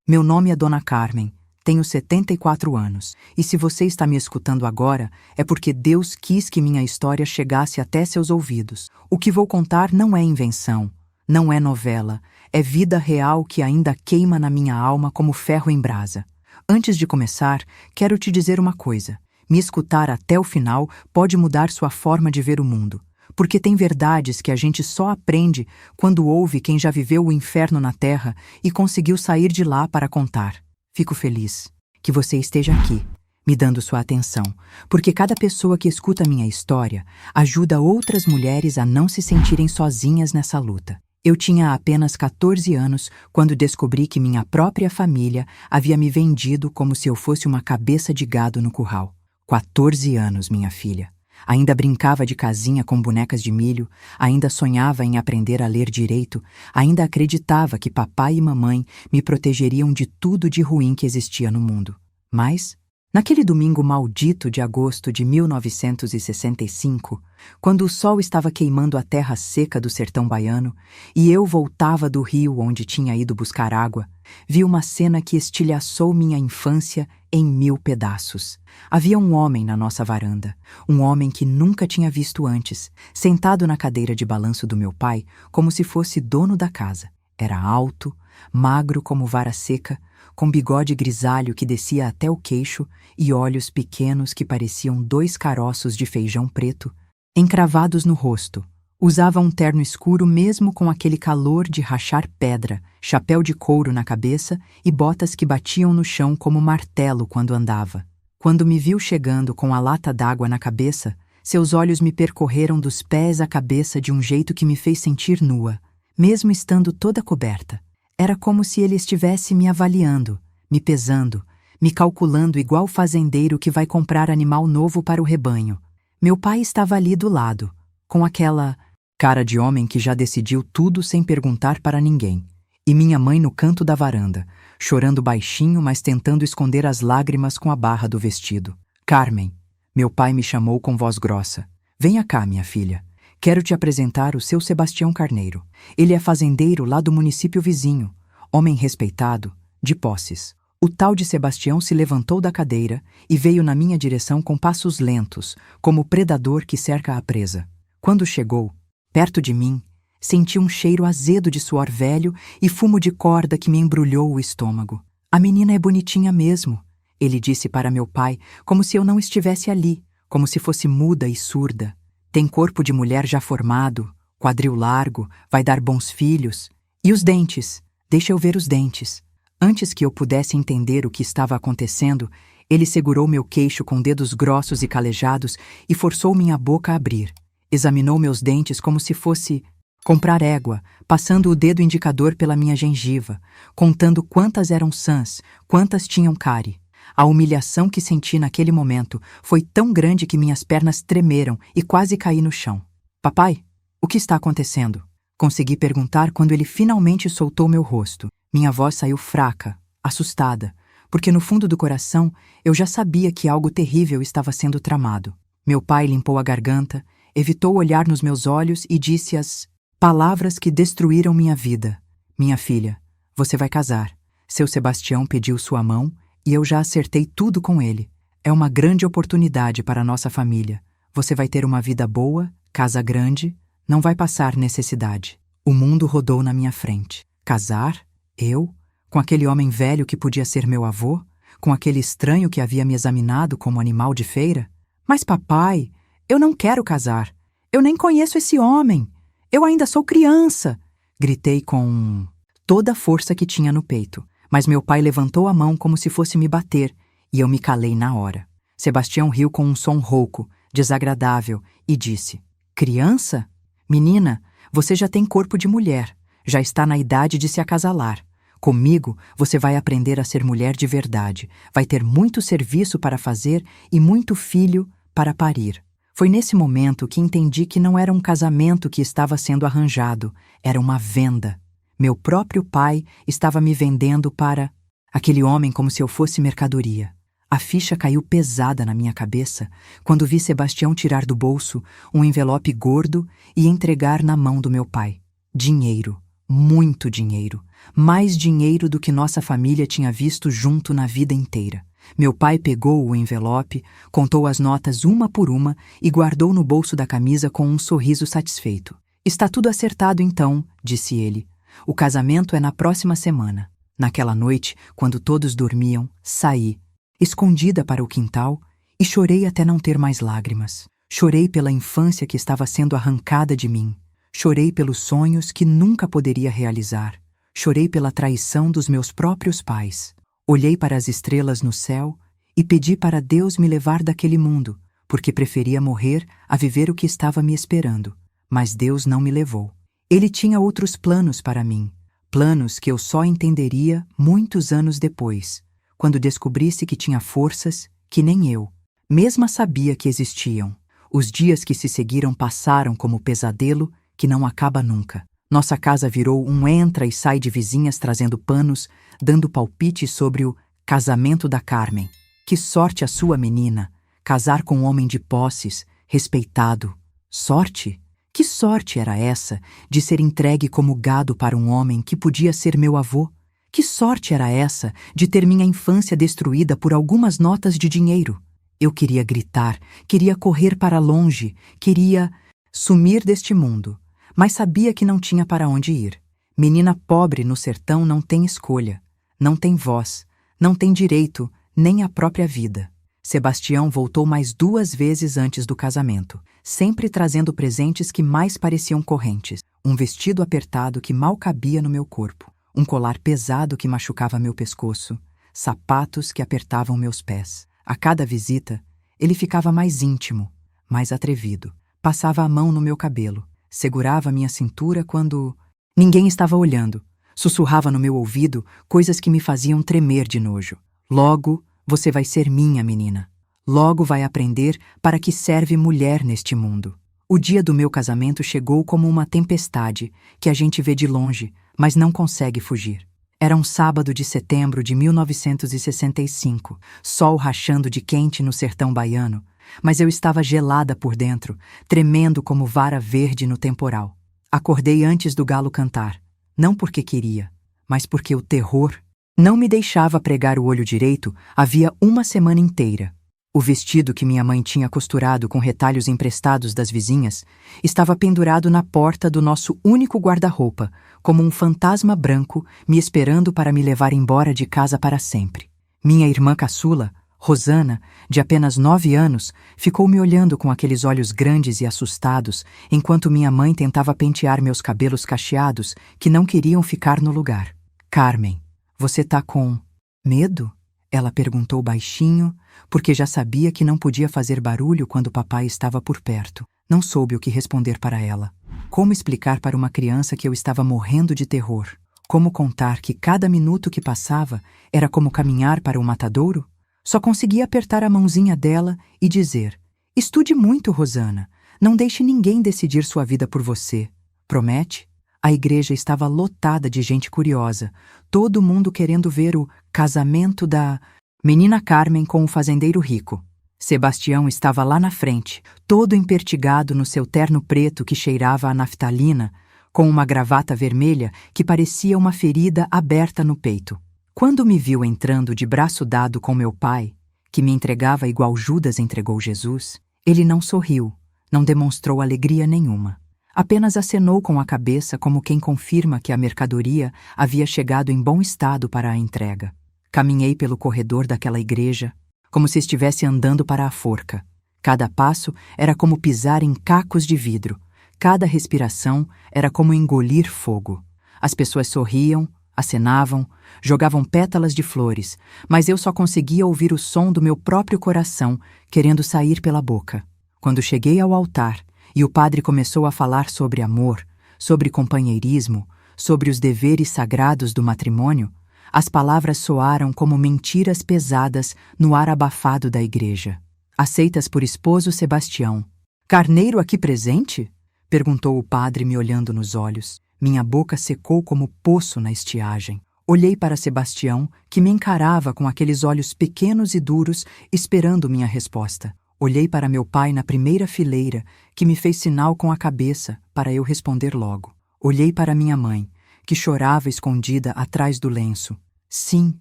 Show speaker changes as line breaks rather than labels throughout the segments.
Meu nome é Dona Carmen, tenho 74 anos, e se você está me escutando agora, é porque Deus quis que minha história chegasse até seus ouvidos. O que vou contar não é invenção, não é novela, é vida real que ainda queima na minha alma como ferro em brasa. Antes de começar, quero te dizer uma coisa. Me escutar até o final pode mudar sua forma de ver o mundo. Porque tem verdades que a gente só aprende quando ouve quem já viveu o inferno na terra e conseguiu sair de lá para contar. Fico feliz que você esteja aqui, me dando sua atenção, porque cada pessoa que escuta minha história ajuda outras mulheres a não se sentirem sozinhas nessa luta. Eu tinha apenas 14 anos quando descobri que minha própria família havia me vendido como se eu fosse uma cabeça de gado no curral. 14 anos, minha filha. Ainda brincava de casinha com bonecas de milho, ainda sonhava em aprender a ler direito, ainda acreditava que papai e mamãe me protegeriam de tudo de ruim que existia no mundo. Mas, naquele domingo maldito de agosto de 1965, quando o sol estava queimando a terra seca do sertão baiano e eu voltava do rio onde tinha ido buscar água, vi uma cena que estilhaçou minha infância em 1000 pedaços. Havia um homem na nossa varanda, um homem que nunca tinha visto antes, sentado na cadeira de balanço do meu pai, como se fosse dono da casa. Era alto, magro como vara seca, com bigode grisalho que descia até o queixo e olhos pequenos que pareciam 2 caroços de feijão preto, encravados no rosto. Usava um terno escuro mesmo com aquele calor de rachar pedra, chapéu de couro na cabeça e botas que batiam no chão como martelo quando andava. Quando me viu chegando com a lata d'água na cabeça, seus olhos me percorreram dos pés à cabeça de um jeito que me fez sentir nua, mesmo estando toda coberta. Era como se ele estivesse me avaliando, me pesando, me calculando igual fazendeiro que vai comprar animal novo para o rebanho. Meu pai estava ali do lado, com aquela cara de homem que já decidiu tudo sem perguntar para ninguém. E minha mãe no canto da varanda, chorando baixinho, mas tentando esconder as lágrimas com a barra do vestido. Carmen, meu pai me chamou com voz grossa. Venha cá, minha filha. Quero te apresentar o seu Sebastião Carneiro. Ele é fazendeiro lá do município vizinho, homem respeitado, de posses. O tal de Sebastião se levantou da cadeira e veio na minha direção com passos lentos, como o predador que cerca a presa. Quando chegou, perto de mim, senti um cheiro azedo de suor velho e fumo de corda que me embrulhou o estômago. A menina é bonitinha mesmo, ele disse para meu pai, como se eu não estivesse ali, como se fosse muda e surda. Tem corpo de mulher já formado, quadril largo, vai dar bons filhos. E os dentes? Deixa eu ver os dentes. Antes que eu pudesse entender o que estava acontecendo, ele segurou meu queixo com dedos grossos e calejados e forçou minha boca a abrir. Examinou meus dentes como se fosse comprar égua, passando o dedo indicador pela minha gengiva, contando quantas eram sãs, quantas tinham cárie. A humilhação que senti naquele momento foi tão grande que minhas pernas tremeram e quase caí no chão. Papai, o que está acontecendo? Consegui perguntar quando ele finalmente soltou meu rosto. Minha voz saiu fraca, assustada, porque no fundo do coração eu já sabia que algo terrível estava sendo tramado. Meu pai limpou a garganta, evitou olhar nos meus olhos e disse as palavras que destruíram minha vida. Minha filha, você vai casar. Seu Sebastião pediu sua mão e eu já acertei tudo com ele. É uma grande oportunidade para a nossa família. Você vai ter uma vida boa, casa grande, não vai passar necessidade. O mundo rodou na minha frente. Casar? Eu? Com aquele homem velho que podia ser meu avô? Com aquele estranho que havia me examinado como animal de feira? Mas papai, eu não quero casar. Eu nem conheço esse homem. Eu ainda sou criança. Gritei com toda a força que tinha no peito. Mas meu pai levantou a mão como se fosse me bater, e eu me calei na hora. Sebastião riu com um som rouco, desagradável, e disse: Criança? Menina, você já tem corpo de mulher, já está na idade de se acasalar. Comigo, você vai aprender a ser mulher de verdade, vai ter muito serviço para fazer e muito filho para parir. Foi nesse momento que entendi que não era um casamento que estava sendo arranjado, era uma venda. Meu próprio pai estava me vendendo para aquele homem como se eu fosse mercadoria. A ficha caiu pesada na minha cabeça quando vi Sebastião tirar do bolso um envelope gordo e entregar na mão do meu pai. Dinheiro, Muito dinheiro. Mais dinheiro do que nossa família tinha visto junto na vida inteira. Meu pai pegou o envelope, contou as notas uma por uma e guardou no bolso da camisa com um sorriso satisfeito. Está tudo acertado então, disse ele. O casamento é na próxima semana. Naquela noite, quando todos dormiam, saí, escondida para o quintal, e chorei até não ter mais lágrimas. Chorei pela infância que estava sendo arrancada de mim. Chorei pelos sonhos que nunca poderia realizar. Chorei pela traição dos meus próprios pais. Olhei para as estrelas no céu e pedi para Deus me levar daquele mundo, porque preferia morrer a viver o que estava me esperando. Mas Deus não me levou. Ele tinha outros planos para mim, planos que eu só entenderia muitos anos depois, quando descobrisse que tinha forças que nem eu mesma sabia que existiam. Os dias que se seguiram passaram como pesadelo que não acaba nunca. Nossa casa virou um entra e sai de vizinhas trazendo panos, dando palpite sobre o casamento da Carmen. Que sorte a sua menina, casar com um homem de posses, respeitado. Sorte? Que sorte era essa de ser entregue como gado para um homem que podia ser meu avô? Que sorte era essa de ter minha infância destruída por algumas notas de dinheiro? Eu queria gritar, queria correr para longe, queria sumir deste mundo, mas sabia que não tinha para onde ir. Menina pobre no sertão não tem escolha, não tem voz, não tem direito, nem a própria vida. Sebastião voltou mais 2 vezes antes do casamento, sempre trazendo presentes que mais pareciam correntes. Um vestido apertado que mal cabia no meu corpo, um colar pesado que machucava meu pescoço, sapatos que apertavam meus pés. A cada visita, ele ficava mais íntimo, mais atrevido. Passava a mão no meu cabelo, segurava minha cintura quando ninguém estava olhando. Sussurrava no meu ouvido coisas que me faziam tremer de nojo. Logo, você vai ser minha menina. Logo vai aprender para que serve mulher neste mundo. O dia do meu casamento chegou como uma tempestade que a gente vê de longe, mas não consegue fugir. Era um sábado de setembro de 1965, sol rachando de quente no sertão baiano, mas eu estava gelada por dentro, tremendo como vara verde no temporal. Acordei antes do galo cantar, não porque queria, mas porque o terror não me deixava pregar o olho direito havia uma semana inteira. O vestido que minha mãe tinha costurado com retalhos emprestados das vizinhas estava pendurado na porta do nosso único guarda-roupa, como um fantasma branco me esperando para me levar embora de casa para sempre. Minha irmã caçula, Rosana, de apenas 9 anos, ficou me olhando com aqueles olhos grandes e assustados, enquanto minha mãe tentava pentear meus cabelos cacheados que não queriam ficar no lugar. Carmen, você tá com medo? Ela perguntou baixinho, porque já sabia que não podia fazer barulho quando papai estava por perto. Não soube o que responder para ela. Como explicar para uma criança que eu estava morrendo de terror? Como contar que cada minuto que passava era como caminhar para o matadouro? Só conseguia apertar a mãozinha dela e dizer: estude muito, Rosana. Não deixe ninguém decidir sua vida por você. Promete? A igreja estava lotada de gente curiosa, todo mundo querendo ver o casamento da menina Carmen com o fazendeiro rico. Sebastião estava lá na frente, todo empertigado no seu terno preto que cheirava a naftalina, com uma gravata vermelha que parecia uma ferida aberta no peito. Quando me viu entrando de braço dado com meu pai, que me entregava igual Judas entregou Jesus, ele não sorriu, não demonstrou alegria nenhuma. Apenas acenou com a cabeça como quem confirma que a mercadoria havia chegado em bom estado para a entrega. Caminhei pelo corredor daquela igreja, como se estivesse andando para a forca. Cada passo era como pisar em cacos de vidro. Cada respiração era como engolir fogo. As pessoas sorriam, acenavam, jogavam pétalas de flores, mas eu só conseguia ouvir o som do meu próprio coração querendo sair pela boca. Quando cheguei ao altar, e o padre começou a falar sobre amor, sobre companheirismo, sobre os deveres sagrados do matrimônio, as palavras soaram como mentiras pesadas no ar abafado da igreja. Aceitas por esposo Sebastião. Carneiro aqui presente? Perguntou o padre me olhando nos olhos. Minha boca secou como poço na estiagem. Olhei para Sebastião, que me encarava com aqueles olhos pequenos e duros, esperando minha resposta. Olhei para meu pai na primeira fileira, que me fez sinal com a cabeça para eu responder logo. Olhei para minha mãe, que chorava escondida atrás do lenço. Sim,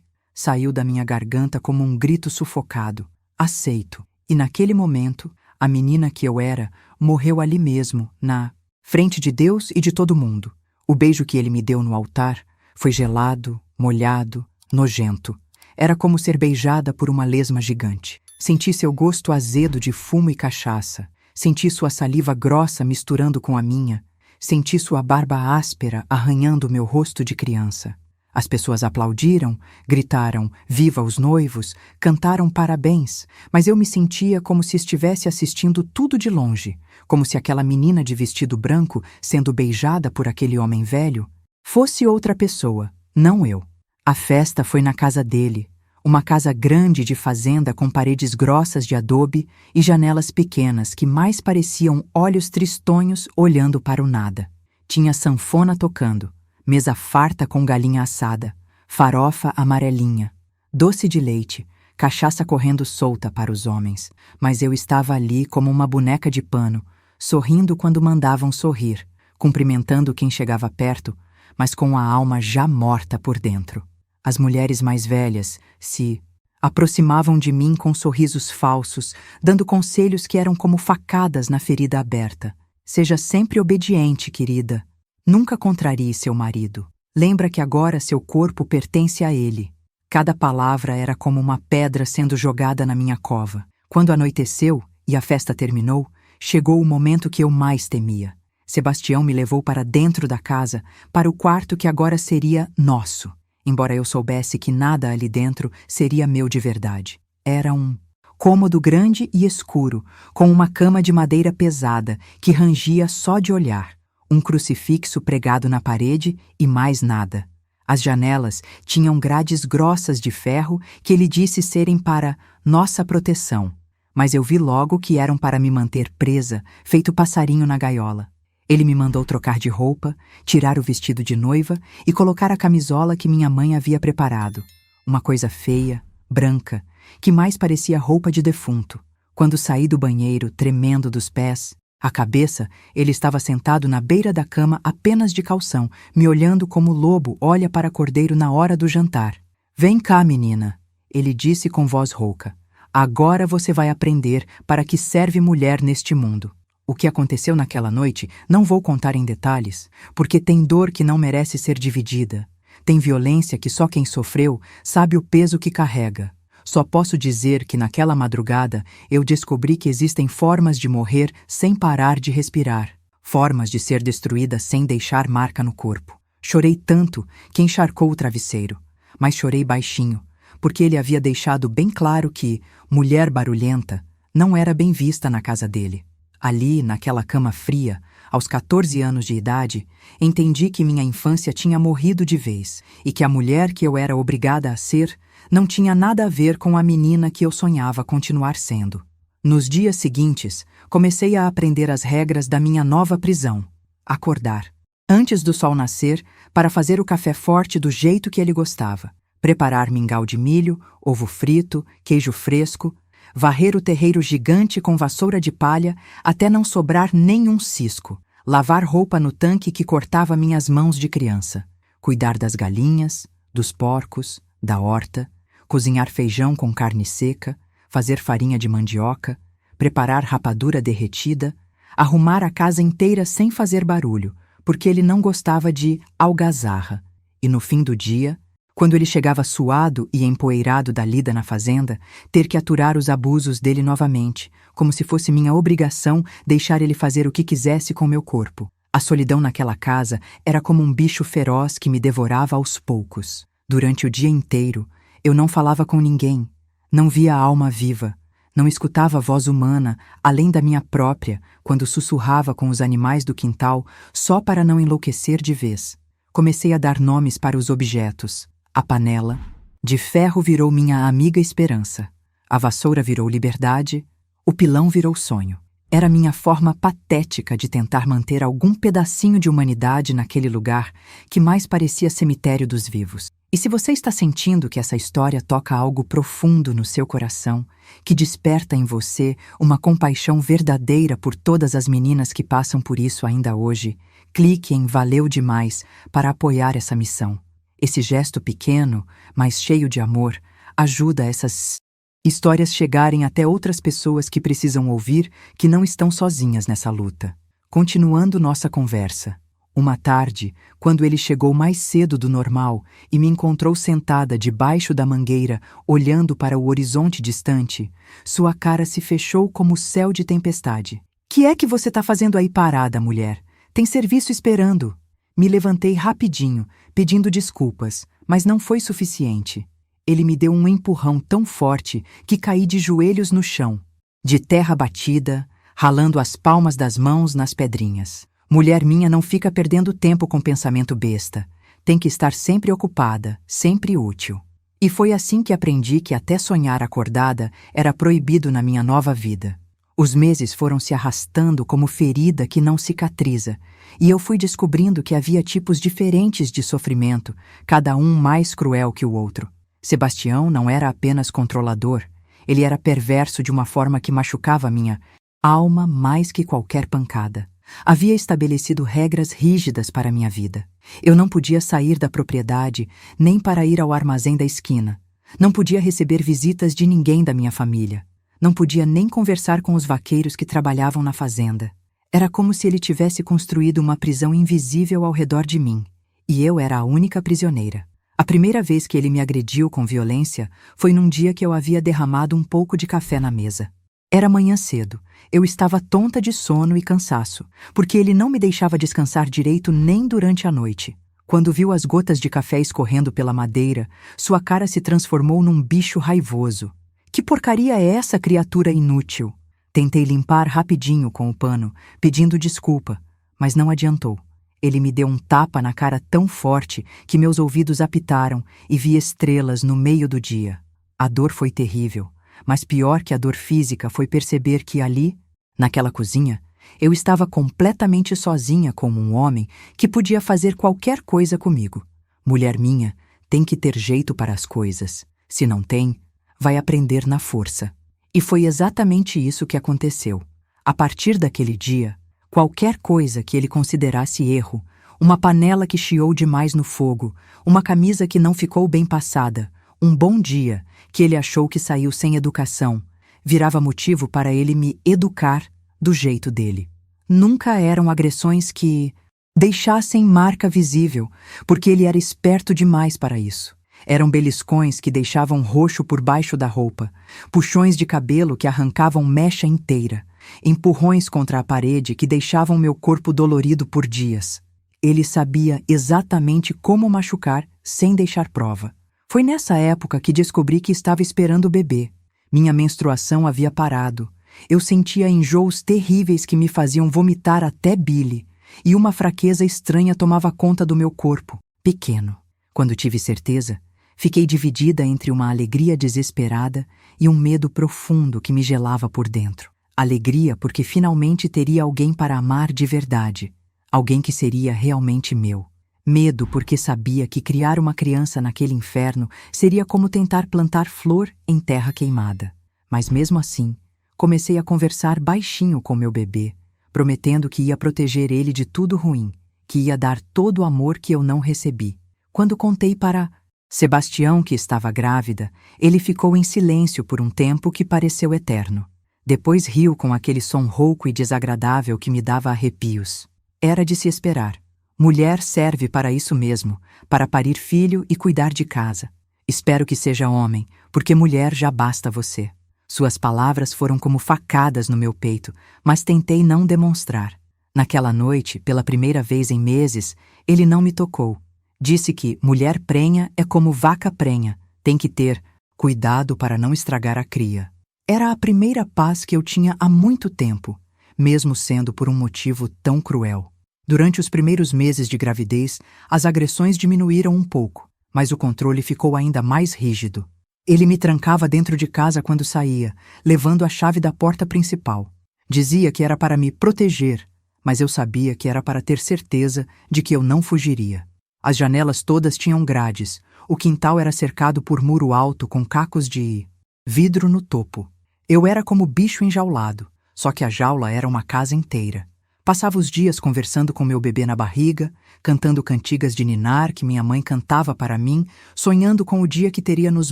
saiu da minha garganta como um grito sufocado. Aceito. E naquele momento, a menina que eu era morreu ali mesmo, na frente de Deus e de todo mundo. O beijo que ele me deu no altar foi gelado, molhado, nojento. Era como ser beijada por uma lesma gigante. Senti seu gosto azedo de fumo e cachaça. Senti sua saliva grossa misturando com a minha. Senti sua barba áspera arranhando meu rosto de criança. As pessoas aplaudiram, gritaram "Viva os noivos!", cantaram parabéns, mas eu me sentia como se estivesse assistindo tudo de longe, como se aquela menina de vestido branco, sendo beijada por aquele homem velho, fosse outra pessoa, não eu. A festa foi na casa dele, uma casa grande de fazenda com paredes grossas de adobe e janelas pequenas que mais pareciam olhos tristonhos olhando para o nada. Tinha sanfona tocando, mesa farta com galinha assada, farofa amarelinha, doce de leite, cachaça correndo solta para os homens, mas eu estava ali como uma boneca de pano, sorrindo quando mandavam sorrir, cumprimentando quem chegava perto, mas com a alma já morta por dentro. As mulheres mais velhas se aproximavam de mim com sorrisos falsos, dando conselhos que eram como facadas na ferida aberta. Seja sempre obediente, querida. Nunca contrarie seu marido. Lembra que agora seu corpo pertence a ele. Cada palavra era como uma pedra sendo jogada na minha cova. Quando anoiteceu e a festa terminou, chegou o momento que eu mais temia. Sebastião me levou para dentro da casa, para o quarto que agora seria nosso. Embora eu soubesse que nada ali dentro seria meu de verdade. Era um cômodo grande e escuro, com uma cama de madeira pesada que rangia só de olhar, um crucifixo pregado na parede e mais nada. As janelas tinham grades grossas de ferro que ele disse serem para nossa proteção, mas eu vi logo que eram para me manter presa, feito passarinho na gaiola. Ele me mandou trocar de roupa, tirar o vestido de noiva e colocar a camisola que minha mãe havia preparado. Uma coisa feia, branca, que mais parecia roupa de defunto. Quando saí do banheiro, tremendo dos pés, a cabeça, ele estava sentado na beira da cama apenas de calção, me olhando como lobo olha para cordeiro na hora do jantar. "Vem cá, menina", ele disse com voz rouca. "Agora você vai aprender para que serve mulher neste mundo." O que aconteceu naquela noite não vou contar em detalhes, porque tem dor que não merece ser dividida. Tem violência que só quem sofreu sabe o peso que carrega. Só posso dizer que naquela madrugada eu descobri que existem formas de morrer sem parar de respirar, formas de ser destruída sem deixar marca no corpo. Chorei tanto que encharcou o travesseiro, mas chorei baixinho, porque ele havia deixado bem claro que mulher barulhenta não era bem vista na casa dele. Ali, naquela cama fria, aos 14 anos de idade, entendi que minha infância tinha morrido de vez e que a mulher que eu era obrigada a ser não tinha nada a ver com a menina que eu sonhava continuar sendo. Nos dias seguintes, comecei a aprender as regras da minha nova prisão. Acordar antes do sol nascer para fazer o café forte do jeito que ele gostava. Preparar mingau de milho, ovo frito, queijo fresco, varrer o terreiro gigante com vassoura de palha até não sobrar nenhum cisco, lavar roupa no tanque que cortava minhas mãos de criança, cuidar das galinhas, dos porcos, da horta, cozinhar feijão com carne seca, fazer farinha de mandioca, preparar rapadura derretida, arrumar a casa inteira sem fazer barulho, porque ele não gostava de algazarra, e no fim do dia, quando ele chegava suado e empoeirado da lida na fazenda, ter que aturar os abusos dele novamente, como se fosse minha obrigação deixar ele fazer o que quisesse com meu corpo. A solidão naquela casa era como um bicho feroz que me devorava aos poucos. Durante o dia inteiro, eu não falava com ninguém, não via a alma viva, não escutava a voz humana, além da minha própria, quando sussurrava com os animais do quintal, só para não enlouquecer de vez. Comecei a dar nomes para os objetos. A panela de ferro virou minha amiga esperança. A vassoura virou liberdade. O pilão virou sonho. Era minha forma patética de tentar manter algum pedacinho de humanidade naquele lugar que mais parecia cemitério dos vivos. E se você está sentindo que essa história toca algo profundo no seu coração, que desperta em você uma compaixão verdadeira por todas as meninas que passam por isso ainda hoje, Clique em Valeu demais para apoiar essa missão. Esse gesto pequeno, mas cheio de amor, ajuda essas histórias chegarem até outras pessoas que precisam ouvir que não estão sozinhas nessa luta. Continuando nossa conversa. Uma tarde, quando ele chegou mais cedo do normal e me encontrou sentada debaixo da mangueira, olhando para o horizonte distante, sua cara se fechou como o céu de tempestade. Que é que você está fazendo aí parada, mulher? Tem serviço esperando. Me levantei rapidinho, pedindo desculpas, mas não foi suficiente. Ele me deu um empurrão tão forte que caí de joelhos no chão, de terra batida, ralando as palmas das mãos nas pedrinhas. Mulher minha não fica perdendo tempo com pensamento besta. Tem que estar sempre ocupada, sempre útil. E foi assim que aprendi que até sonhar acordada era proibido na minha nova vida. Os meses foram se arrastando como ferida que não cicatriza, e eu fui descobrindo que havia tipos diferentes de sofrimento, cada um mais cruel que o outro. Sebastião não era apenas controlador, ele era perverso de uma forma que machucava minha alma mais que qualquer pancada. Havia estabelecido regras rígidas para minha vida. Eu não podia sair da propriedade nem para ir ao armazém da esquina. Não podia receber visitas de ninguém da minha família. Não podia nem conversar com os vaqueiros que trabalhavam na fazenda. Era como se ele tivesse construído uma prisão invisível ao redor de mim, e eu era a única prisioneira. A primeira vez que ele me agrediu com violência foi num dia que eu havia derramado um pouco de café na mesa. Era manhã cedo. Eu estava tonta de sono e cansaço, porque ele não me deixava descansar direito nem durante a noite. Quando viu as gotas de café escorrendo pela madeira, sua cara se transformou num bicho raivoso. Que porcaria é essa, criatura inútil? Tentei limpar rapidinho com o pano, pedindo desculpa, mas não adiantou. Ele me deu um tapa na cara tão forte que meus ouvidos apitaram e vi estrelas no meio do dia. A dor foi terrível, mas pior que a dor física foi perceber que ali, naquela cozinha, eu estava completamente sozinha como um homem que podia fazer qualquer coisa comigo. Mulher minha tem que ter jeito para as coisas. Se não tem, vai aprender na força. E foi exatamente isso que aconteceu. A partir daquele dia, qualquer coisa que ele considerasse erro, uma panela que chiou demais no fogo, uma camisa que não ficou bem passada, um bom dia que ele achou que saiu sem educação, virava motivo para ele me educar do jeito dele. Nunca eram agressões que deixassem marca visível, porque ele era esperto demais para isso. Eram beliscões que deixavam roxo por baixo da roupa, puxões de cabelo que arrancavam mecha inteira, empurrões contra a parede que deixavam meu corpo dolorido por dias. Ele sabia exatamente como machucar sem deixar prova. Foi nessa época que descobri que estava esperando o bebê. Minha menstruação havia parado. Eu sentia enjoos terríveis que me faziam vomitar até bile, e uma fraqueza estranha tomava conta do meu corpo, pequeno. Quando tive certeza, fiquei dividida entre uma alegria desesperada e um medo profundo que me gelava por dentro. Alegria porque finalmente teria alguém para amar de verdade, alguém que seria realmente meu. Medo porque sabia que criar uma criança naquele inferno seria como tentar plantar flor em terra queimada. Mas mesmo assim, comecei a conversar baixinho com meu bebê, prometendo que ia proteger ele de tudo ruim, que ia dar todo o amor que eu não recebi. Quando contei para Sebastião que estava grávida, ele ficou em silêncio por um tempo que pareceu eterno. Depois riu com aquele som rouco e desagradável que me dava arrepios. Era de se esperar. Mulher serve para isso mesmo, para parir filho e cuidar de casa. Espero que seja homem, porque mulher já basta você. Suas palavras foram como facadas no meu peito, mas tentei não demonstrar. Naquela noite, pela primeira vez em meses, ele não me tocou. Disse que mulher prenha é como vaca prenha, tem que ter cuidado para não estragar a cria. Era a primeira paz que eu tinha há muito tempo, mesmo sendo por um motivo tão cruel. Durante os primeiros meses de gravidez, as agressões diminuíram um pouco, mas o controle ficou ainda mais rígido. Ele me trancava dentro de casa quando saía, levando a chave da porta principal. Dizia que era para me proteger, mas eu sabia que era para ter certeza de que eu não fugiria. As janelas todas tinham grades, o quintal era cercado por muro alto com cacos de vidro no topo. Eu era como bicho enjaulado, só que a jaula era uma casa inteira. Passava os dias conversando com meu bebê na barriga, cantando cantigas de ninar que minha mãe cantava para mim, sonhando com o dia que teria nos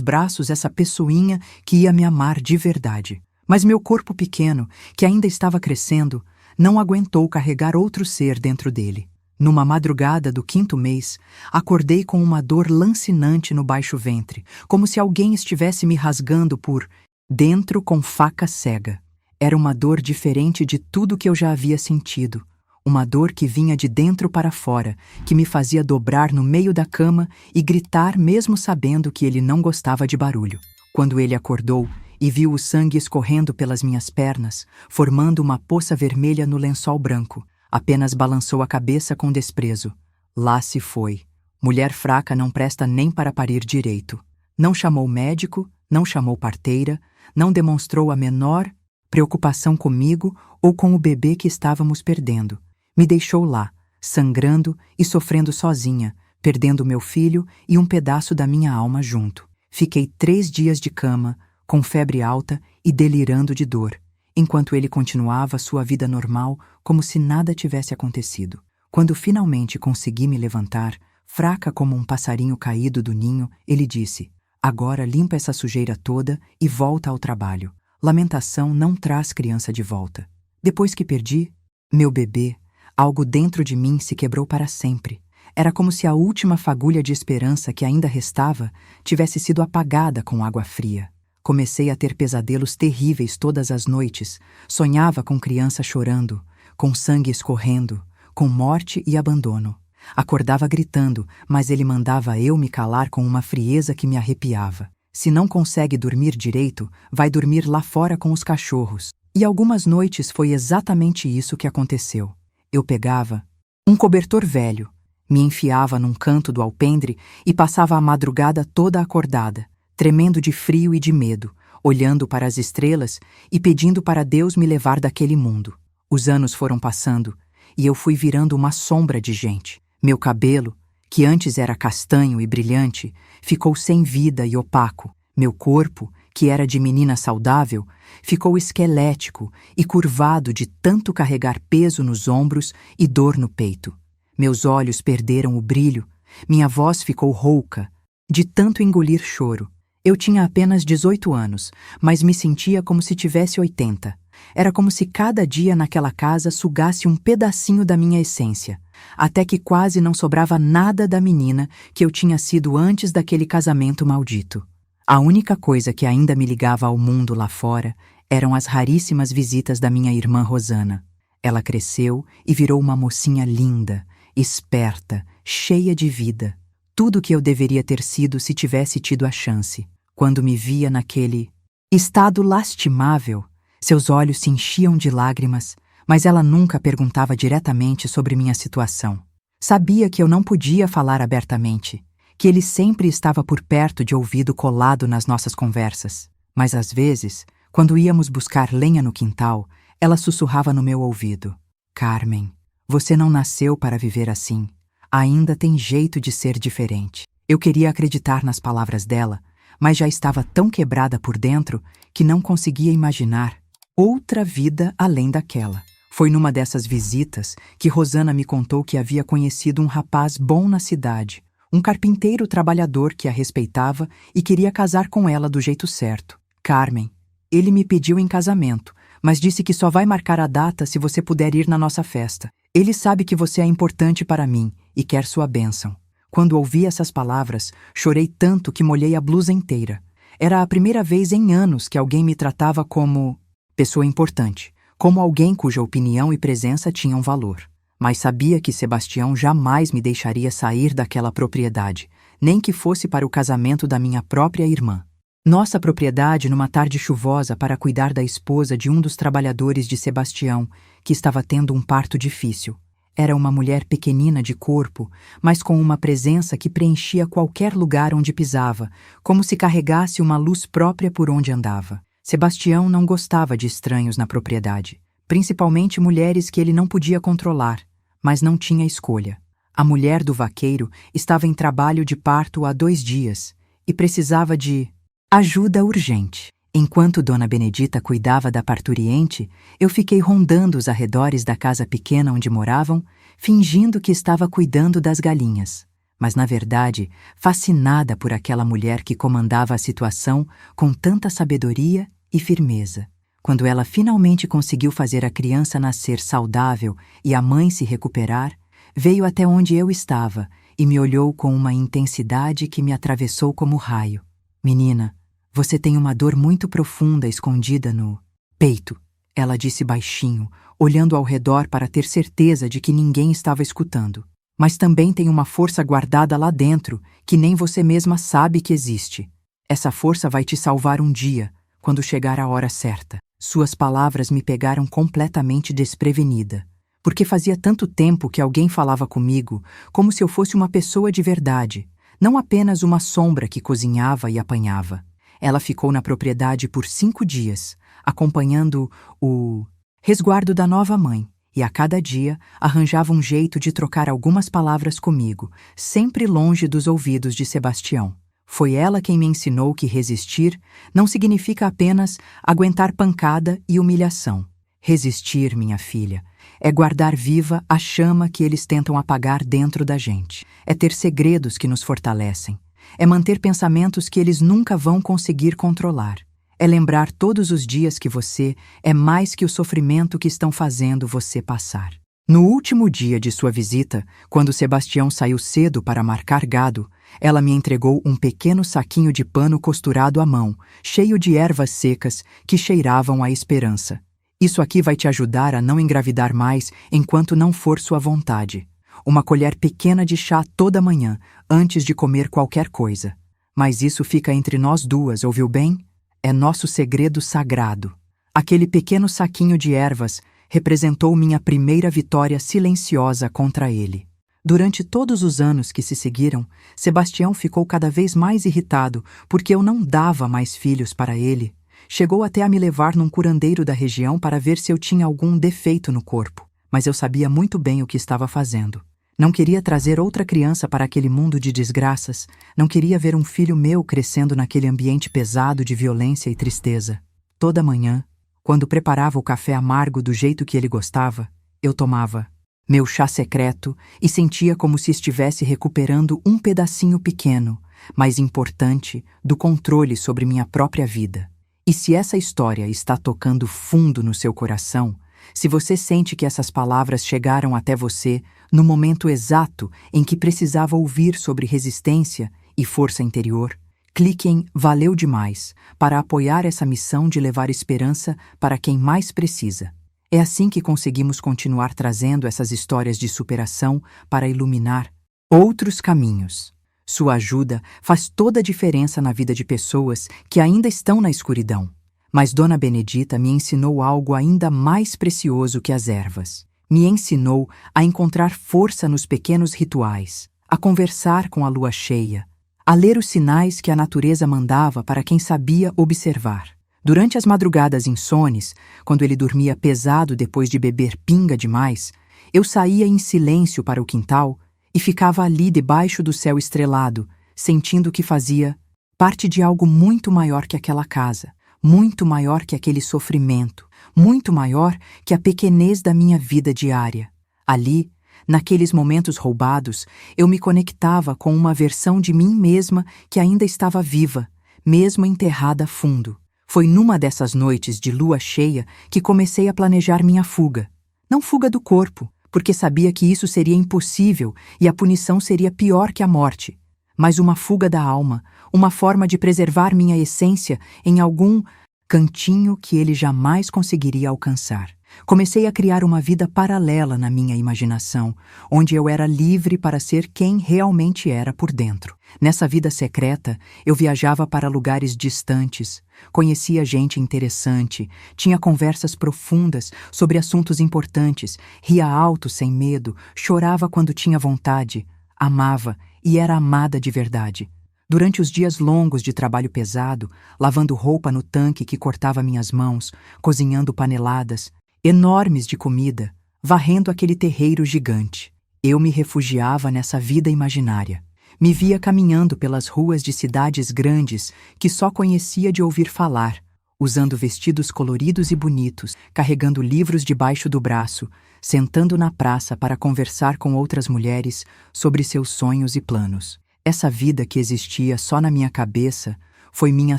braços essa pessoinha que ia me amar de verdade. Mas meu corpo pequeno, que ainda estava crescendo, não aguentou carregar outro ser dentro dele. Numa madrugada do 5º mês, acordei com uma dor lancinante no baixo ventre, como se alguém estivesse me rasgando por dentro com faca cega. Era uma dor diferente de tudo que eu já havia sentido. Uma dor que vinha de dentro para fora, que me fazia dobrar no meio da cama e gritar mesmo sabendo que ele não gostava de barulho. Quando ele acordou e viu o sangue escorrendo pelas minhas pernas, formando uma poça vermelha no lençol branco, apenas balançou a cabeça com desprezo. Lá se foi. Mulher fraca não presta nem para parir direito. Não chamou médico, não chamou parteira, não demonstrou a menor preocupação comigo ou com o bebê que estávamos perdendo. Me deixou lá, sangrando e sofrendo sozinha, perdendo meu filho e um pedaço da minha alma junto. Fiquei 3 dias de cama, com febre alta e delirando de dor, enquanto ele continuava sua vida normal como se nada tivesse acontecido. Quando finalmente consegui me levantar, fraca como um passarinho caído do ninho, ele disse: "Agora limpa essa sujeira toda e volta ao trabalho. Lamentação não traz criança de volta." Depois que perdi meu bebê, algo dentro de mim se quebrou para sempre. Era como se a última fagulha de esperança que ainda restava tivesse sido apagada com água fria. Comecei a ter pesadelos terríveis todas as noites. Sonhava com criança chorando, com sangue escorrendo, com morte e abandono. Acordava gritando, mas ele mandava eu me calar com uma frieza que me arrepiava. Se não consegue dormir direito, vai dormir lá fora com os cachorros. E algumas noites foi exatamente isso que aconteceu. Eu pegava um cobertor velho, me enfiava num canto do alpendre e passava a madrugada toda acordada, tremendo de frio e de medo, olhando para as estrelas e pedindo para Deus me levar daquele mundo. Os anos foram passando e eu fui virando uma sombra de gente. Meu cabelo, que antes era castanho e brilhante, ficou sem vida e opaco. Meu corpo, que era de menina saudável, ficou esquelético e curvado de tanto carregar peso nos ombros e dor no peito. Meus olhos perderam o brilho, minha voz ficou rouca, de tanto engolir choro. Eu tinha apenas 18 anos, mas me sentia como se tivesse 80. Era como se cada dia naquela casa sugasse um pedacinho da minha essência, até que quase não sobrava nada da menina que eu tinha sido antes daquele casamento maldito. A única coisa que ainda me ligava ao mundo lá fora eram as raríssimas visitas da minha irmã Rosana. Ela cresceu e virou uma mocinha linda, esperta, cheia de vida. Tudo que eu deveria ter sido se tivesse tido a chance. Quando me via naquele estado lastimável, seus olhos se enchiam de lágrimas, mas ela nunca perguntava diretamente sobre minha situação. Sabia que eu não podia falar abertamente, que ele sempre estava por perto de ouvido colado nas nossas conversas. Mas às vezes, quando íamos buscar lenha no quintal, ela sussurrava no meu ouvido: "Carmen, você não nasceu para viver assim. Ainda tem jeito de ser diferente." Eu queria acreditar nas palavras dela, mas já estava tão quebrada por dentro que não conseguia imaginar outra vida além daquela. Foi numa dessas visitas que Rosana me contou que havia conhecido um rapaz bom na cidade, um carpinteiro trabalhador que a respeitava e queria casar com ela do jeito certo. "Carmen, ele me pediu em casamento, mas disse que só vai marcar a data se você puder ir na nossa festa. Ele sabe que você é importante para mim e quer sua bênção." Quando ouvi essas palavras, chorei tanto que molhei a blusa inteira. Era a primeira vez em anos que alguém me tratava como pessoa importante, como alguém cuja opinião e presença tinham valor. Mas sabia que Sebastião jamais me deixaria sair daquela propriedade, nem que fosse para o casamento da minha própria irmã. Nossa propriedade numa tarde chuvosa para cuidar da esposa de um dos trabalhadores de Sebastião, que estava tendo um parto difícil. Era uma mulher pequenina de corpo, mas com uma presença que preenchia qualquer lugar onde pisava, como se carregasse uma luz própria por onde andava. Sebastião não gostava de estranhos na propriedade, principalmente mulheres que ele não podia controlar, mas não tinha escolha. A mulher do vaqueiro estava em trabalho de parto há 2 dias e precisava de ajuda urgente. Enquanto Dona Benedita cuidava da parturiente, eu fiquei rondando os arredores da casa pequena onde moravam, fingindo que estava cuidando das galinhas, mas na verdade fascinada por aquela mulher que comandava a situação com tanta sabedoria e firmeza. Quando ela finalmente conseguiu fazer a criança nascer saudável e a mãe se recuperar, veio até onde eu estava e me olhou com uma intensidade que me atravessou como raio. Menina, você tem uma dor muito profunda escondida no peito, ela disse baixinho, olhando ao redor para ter certeza de que ninguém estava escutando. Mas também tem uma força guardada lá dentro que nem você mesma sabe que existe. Essa força vai te salvar um dia, quando chegar a hora certa. Suas palavras me pegaram completamente desprevenida, porque fazia tanto tempo que alguém falava comigo como se eu fosse uma pessoa de verdade, não apenas uma sombra que cozinhava e apanhava. Ela ficou na propriedade por 5 dias, acompanhando o resguardo da nova mãe, e a cada dia arranjava um jeito de trocar algumas palavras comigo, sempre longe dos ouvidos de Sebastião. Foi ela quem me ensinou que resistir não significa apenas aguentar pancada e humilhação. Resistir, minha filha, é guardar viva a chama que eles tentam apagar dentro da gente. É ter segredos que nos fortalecem. É manter pensamentos que eles nunca vão conseguir controlar. É lembrar todos os dias que você é mais que o sofrimento que estão fazendo você passar. No último dia de sua visita, quando Sebastião saiu cedo para marcar gado, ela me entregou um pequeno saquinho de pano costurado à mão, cheio de ervas secas que cheiravam a esperança. Isso aqui vai te ajudar a não engravidar mais enquanto não for sua vontade. Uma colher pequena de chá toda manhã, antes de comer qualquer coisa. Mas isso fica entre nós duas, ouviu bem? É nosso segredo sagrado. Aquele pequeno saquinho de ervas representou minha primeira vitória silenciosa contra ele. Durante todos os anos que se seguiram, Sebastião ficou cada vez mais irritado porque eu não dava mais filhos para ele. Chegou até a me levar num curandeiro da região para ver se eu tinha algum defeito no corpo, mas eu sabia muito bem o que estava fazendo. Não queria trazer outra criança para aquele mundo de desgraças, não queria ver um filho meu crescendo naquele ambiente pesado de violência e tristeza. Toda manhã, quando preparava o café amargo do jeito que ele gostava, eu tomava meu chá secreto e sentia como se estivesse recuperando um pedacinho pequeno, mas importante, do controle sobre minha própria vida. E se essa história está tocando fundo no seu coração, se você sente que essas palavras chegaram até você no momento exato em que precisava ouvir sobre resistência e força interior, clique em Valeu Demais para apoiar essa missão de levar esperança para quem mais precisa. É assim que conseguimos continuar trazendo essas histórias de superação para iluminar outros caminhos. Sua ajuda faz toda a diferença na vida de pessoas que ainda estão na escuridão. Mas Dona Benedita me ensinou algo ainda mais precioso que as ervas. Me ensinou a encontrar força nos pequenos rituais, a conversar com a lua cheia, a ler os sinais que a natureza mandava para quem sabia observar. Durante as madrugadas insones, quando ele dormia pesado depois de beber pinga demais, eu saía em silêncio para o quintal e ficava ali debaixo do céu estrelado, sentindo que fazia parte de algo muito maior que aquela casa, muito maior que aquele sofrimento, muito maior que a pequenez da minha vida diária. Ali, naqueles momentos roubados, eu me conectava com uma versão de mim mesma que ainda estava viva, mesmo enterrada fundo. Foi numa dessas noites de lua cheia que comecei a planejar minha fuga. Não fuga do corpo, porque sabia que isso seria impossível e a punição seria pior que a morte, mas uma fuga da alma, uma forma de preservar minha essência em algum cantinho que ele jamais conseguiria alcançar. Comecei a criar uma vida paralela na minha imaginação, onde eu era livre para ser quem realmente era por dentro. Nessa vida secreta, eu viajava para lugares distantes, conhecia gente interessante, tinha conversas profundas sobre assuntos importantes, ria alto sem medo, chorava quando tinha vontade, amava e era amada de verdade. Durante os dias longos de trabalho pesado, lavando roupa no tanque que cortava minhas mãos, cozinhando paneladas enormes de comida, varrendo aquele terreiro gigante, eu me refugiava nessa vida imaginária. Me via caminhando pelas ruas de cidades grandes que só conhecia de ouvir falar, usando vestidos coloridos e bonitos, carregando livros debaixo do braço, sentando na praça para conversar com outras mulheres sobre seus sonhos e planos. Essa vida que existia só na minha cabeça foi minha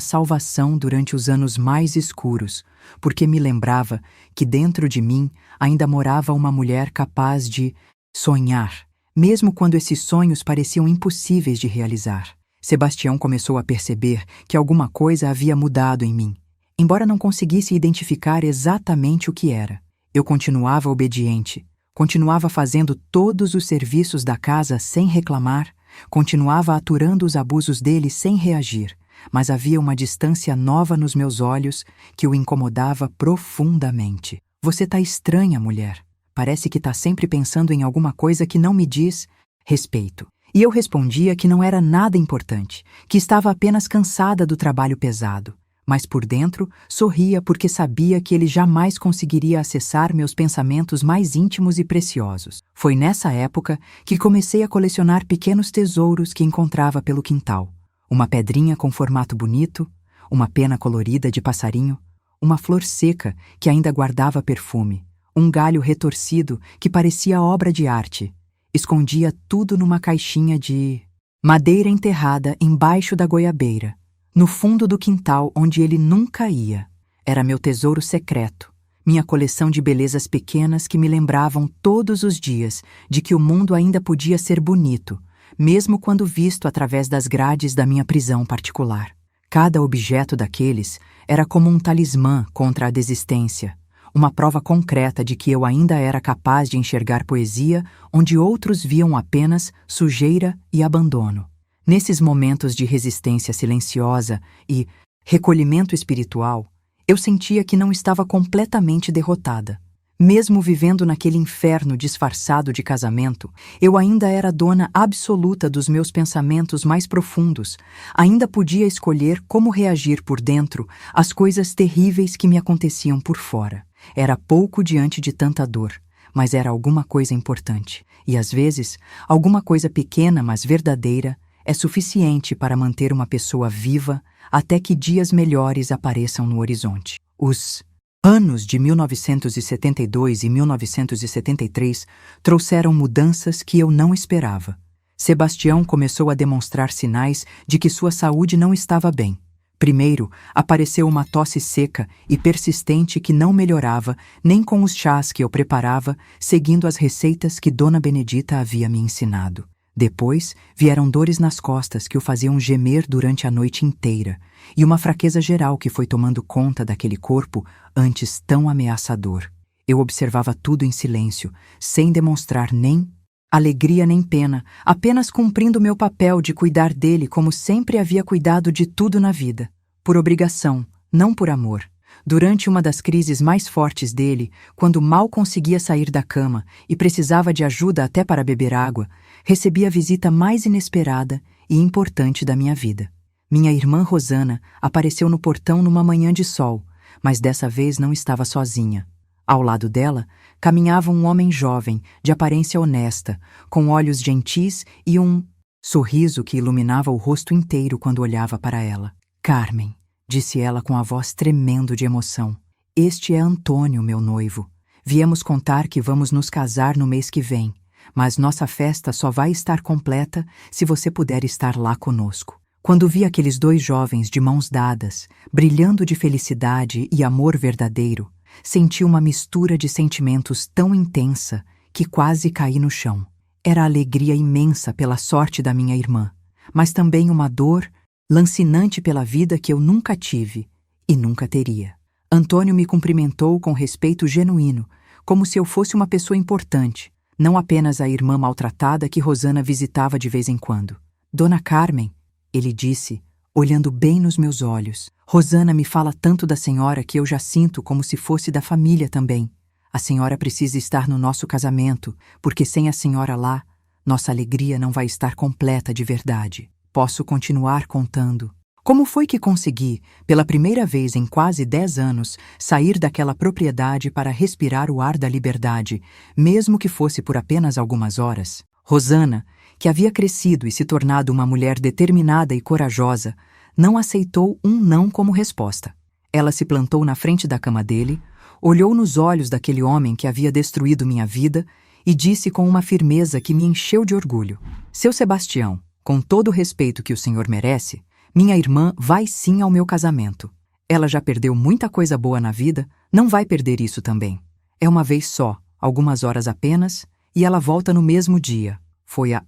salvação durante os anos mais escuros, porque me lembrava que dentro de mim ainda morava uma mulher capaz de sonhar, mesmo quando esses sonhos pareciam impossíveis de realizar. Sebastião começou a perceber que alguma coisa havia mudado em mim. Embora não conseguisse identificar exatamente o que era, eu continuava obediente, continuava fazendo todos os serviços da casa sem reclamar, continuava aturando os abusos dele sem reagir, mas havia uma distância nova nos meus olhos que o incomodava profundamente. Você tá estranha, mulher. Parece que tá sempre pensando em alguma coisa que não me diz respeito. E eu respondia que não era nada importante, que estava apenas cansada do trabalho pesado. Mas por dentro, sorria porque sabia que ele jamais conseguiria acessar meus pensamentos mais íntimos e preciosos. Foi nessa época que comecei a colecionar pequenos tesouros que encontrava pelo quintal. Uma pedrinha com formato bonito, uma pena colorida de passarinho, uma flor seca que ainda guardava perfume, um galho retorcido que parecia obra de arte. Escondia tudo numa caixinha de madeira enterrada embaixo da goiabeira, no fundo do quintal onde ele nunca ia. Era meu tesouro secreto, minha coleção de belezas pequenas que me lembravam todos os dias de que o mundo ainda podia ser bonito, mesmo quando visto através das grades da minha prisão particular. Cada objeto daqueles era como um talismã contra a desistência, uma prova concreta de que eu ainda era capaz de enxergar poesia onde outros viam apenas sujeira e abandono. Nesses momentos de resistência silenciosa e recolhimento espiritual, eu sentia que não estava completamente derrotada. Mesmo vivendo naquele inferno disfarçado de casamento, eu ainda era dona absoluta dos meus pensamentos mais profundos, ainda podia escolher como reagir por dentro às coisas terríveis que me aconteciam por fora. Era pouco diante de tanta dor, mas era alguma coisa importante. E às vezes, alguma coisa pequena, mas verdadeira, é suficiente para manter uma pessoa viva até que dias melhores apareçam no horizonte. Os anos de 1972 e 1973 trouxeram mudanças que eu não esperava. Sebastião começou a demonstrar sinais de que sua saúde não estava bem. Primeiro, apareceu uma tosse seca e persistente que não melhorava nem com os chás que eu preparava, seguindo as receitas que Dona Benedita havia me ensinado. Depois, vieram dores nas costas que o faziam gemer durante a noite inteira, e uma fraqueza geral que foi tomando conta daquele corpo antes tão ameaçador. Eu observava tudo em silêncio, sem demonstrar nem alegria nem pena, apenas cumprindo meu papel de cuidar dele como sempre havia cuidado de tudo na vida, por obrigação, não por amor. Durante uma das crises mais fortes dele, quando mal conseguia sair da cama e precisava de ajuda até para beber água, recebi a visita mais inesperada e importante da minha vida. Minha irmã Rosana apareceu no portão numa manhã de sol, mas dessa vez não estava sozinha. Ao lado dela, caminhava um homem jovem, de aparência honesta, com olhos gentis e um sorriso que iluminava o rosto inteiro quando olhava para ela. Carmen, disse ela com a voz tremendo de emoção. Este é Antônio, meu noivo. Viemos contar que vamos nos casar no mês que vem, mas nossa festa só vai estar completa se você puder estar lá conosco. Quando vi aqueles dois jovens de mãos dadas, brilhando de felicidade e amor verdadeiro, senti uma mistura de sentimentos tão intensa que quase caí no chão. Era alegria imensa pela sorte da minha irmã, mas também uma dor lancinante pela vida que eu nunca tive e nunca teria. Antônio me cumprimentou com respeito genuíno, como se eu fosse uma pessoa importante, não apenas a irmã maltratada que Rosana visitava de vez em quando. Dona Carmen, ele disse, olhando bem nos meus olhos. Rosana me fala tanto da senhora que eu já sinto como se fosse da família também. A senhora precisa estar no nosso casamento, porque sem a senhora lá, nossa alegria não vai estar completa de verdade. Posso continuar contando. Como foi que consegui, pela primeira vez em quase 10 anos, sair daquela propriedade para respirar o ar da liberdade, mesmo que fosse por apenas algumas horas? Rosana, que havia crescido e se tornado uma mulher determinada e corajosa, não aceitou um não como resposta. Ela se plantou na frente da cama dele, olhou nos olhos daquele homem que havia destruído minha vida e disse com uma firmeza que me encheu de orgulho: Seu Sebastião, com todo o respeito que o senhor merece, minha irmã vai sim ao meu casamento. Ela já perdeu muita coisa boa na vida, não vai perder isso também. É uma vez só, algumas horas apenas, e ela volta no mesmo dia. Foi a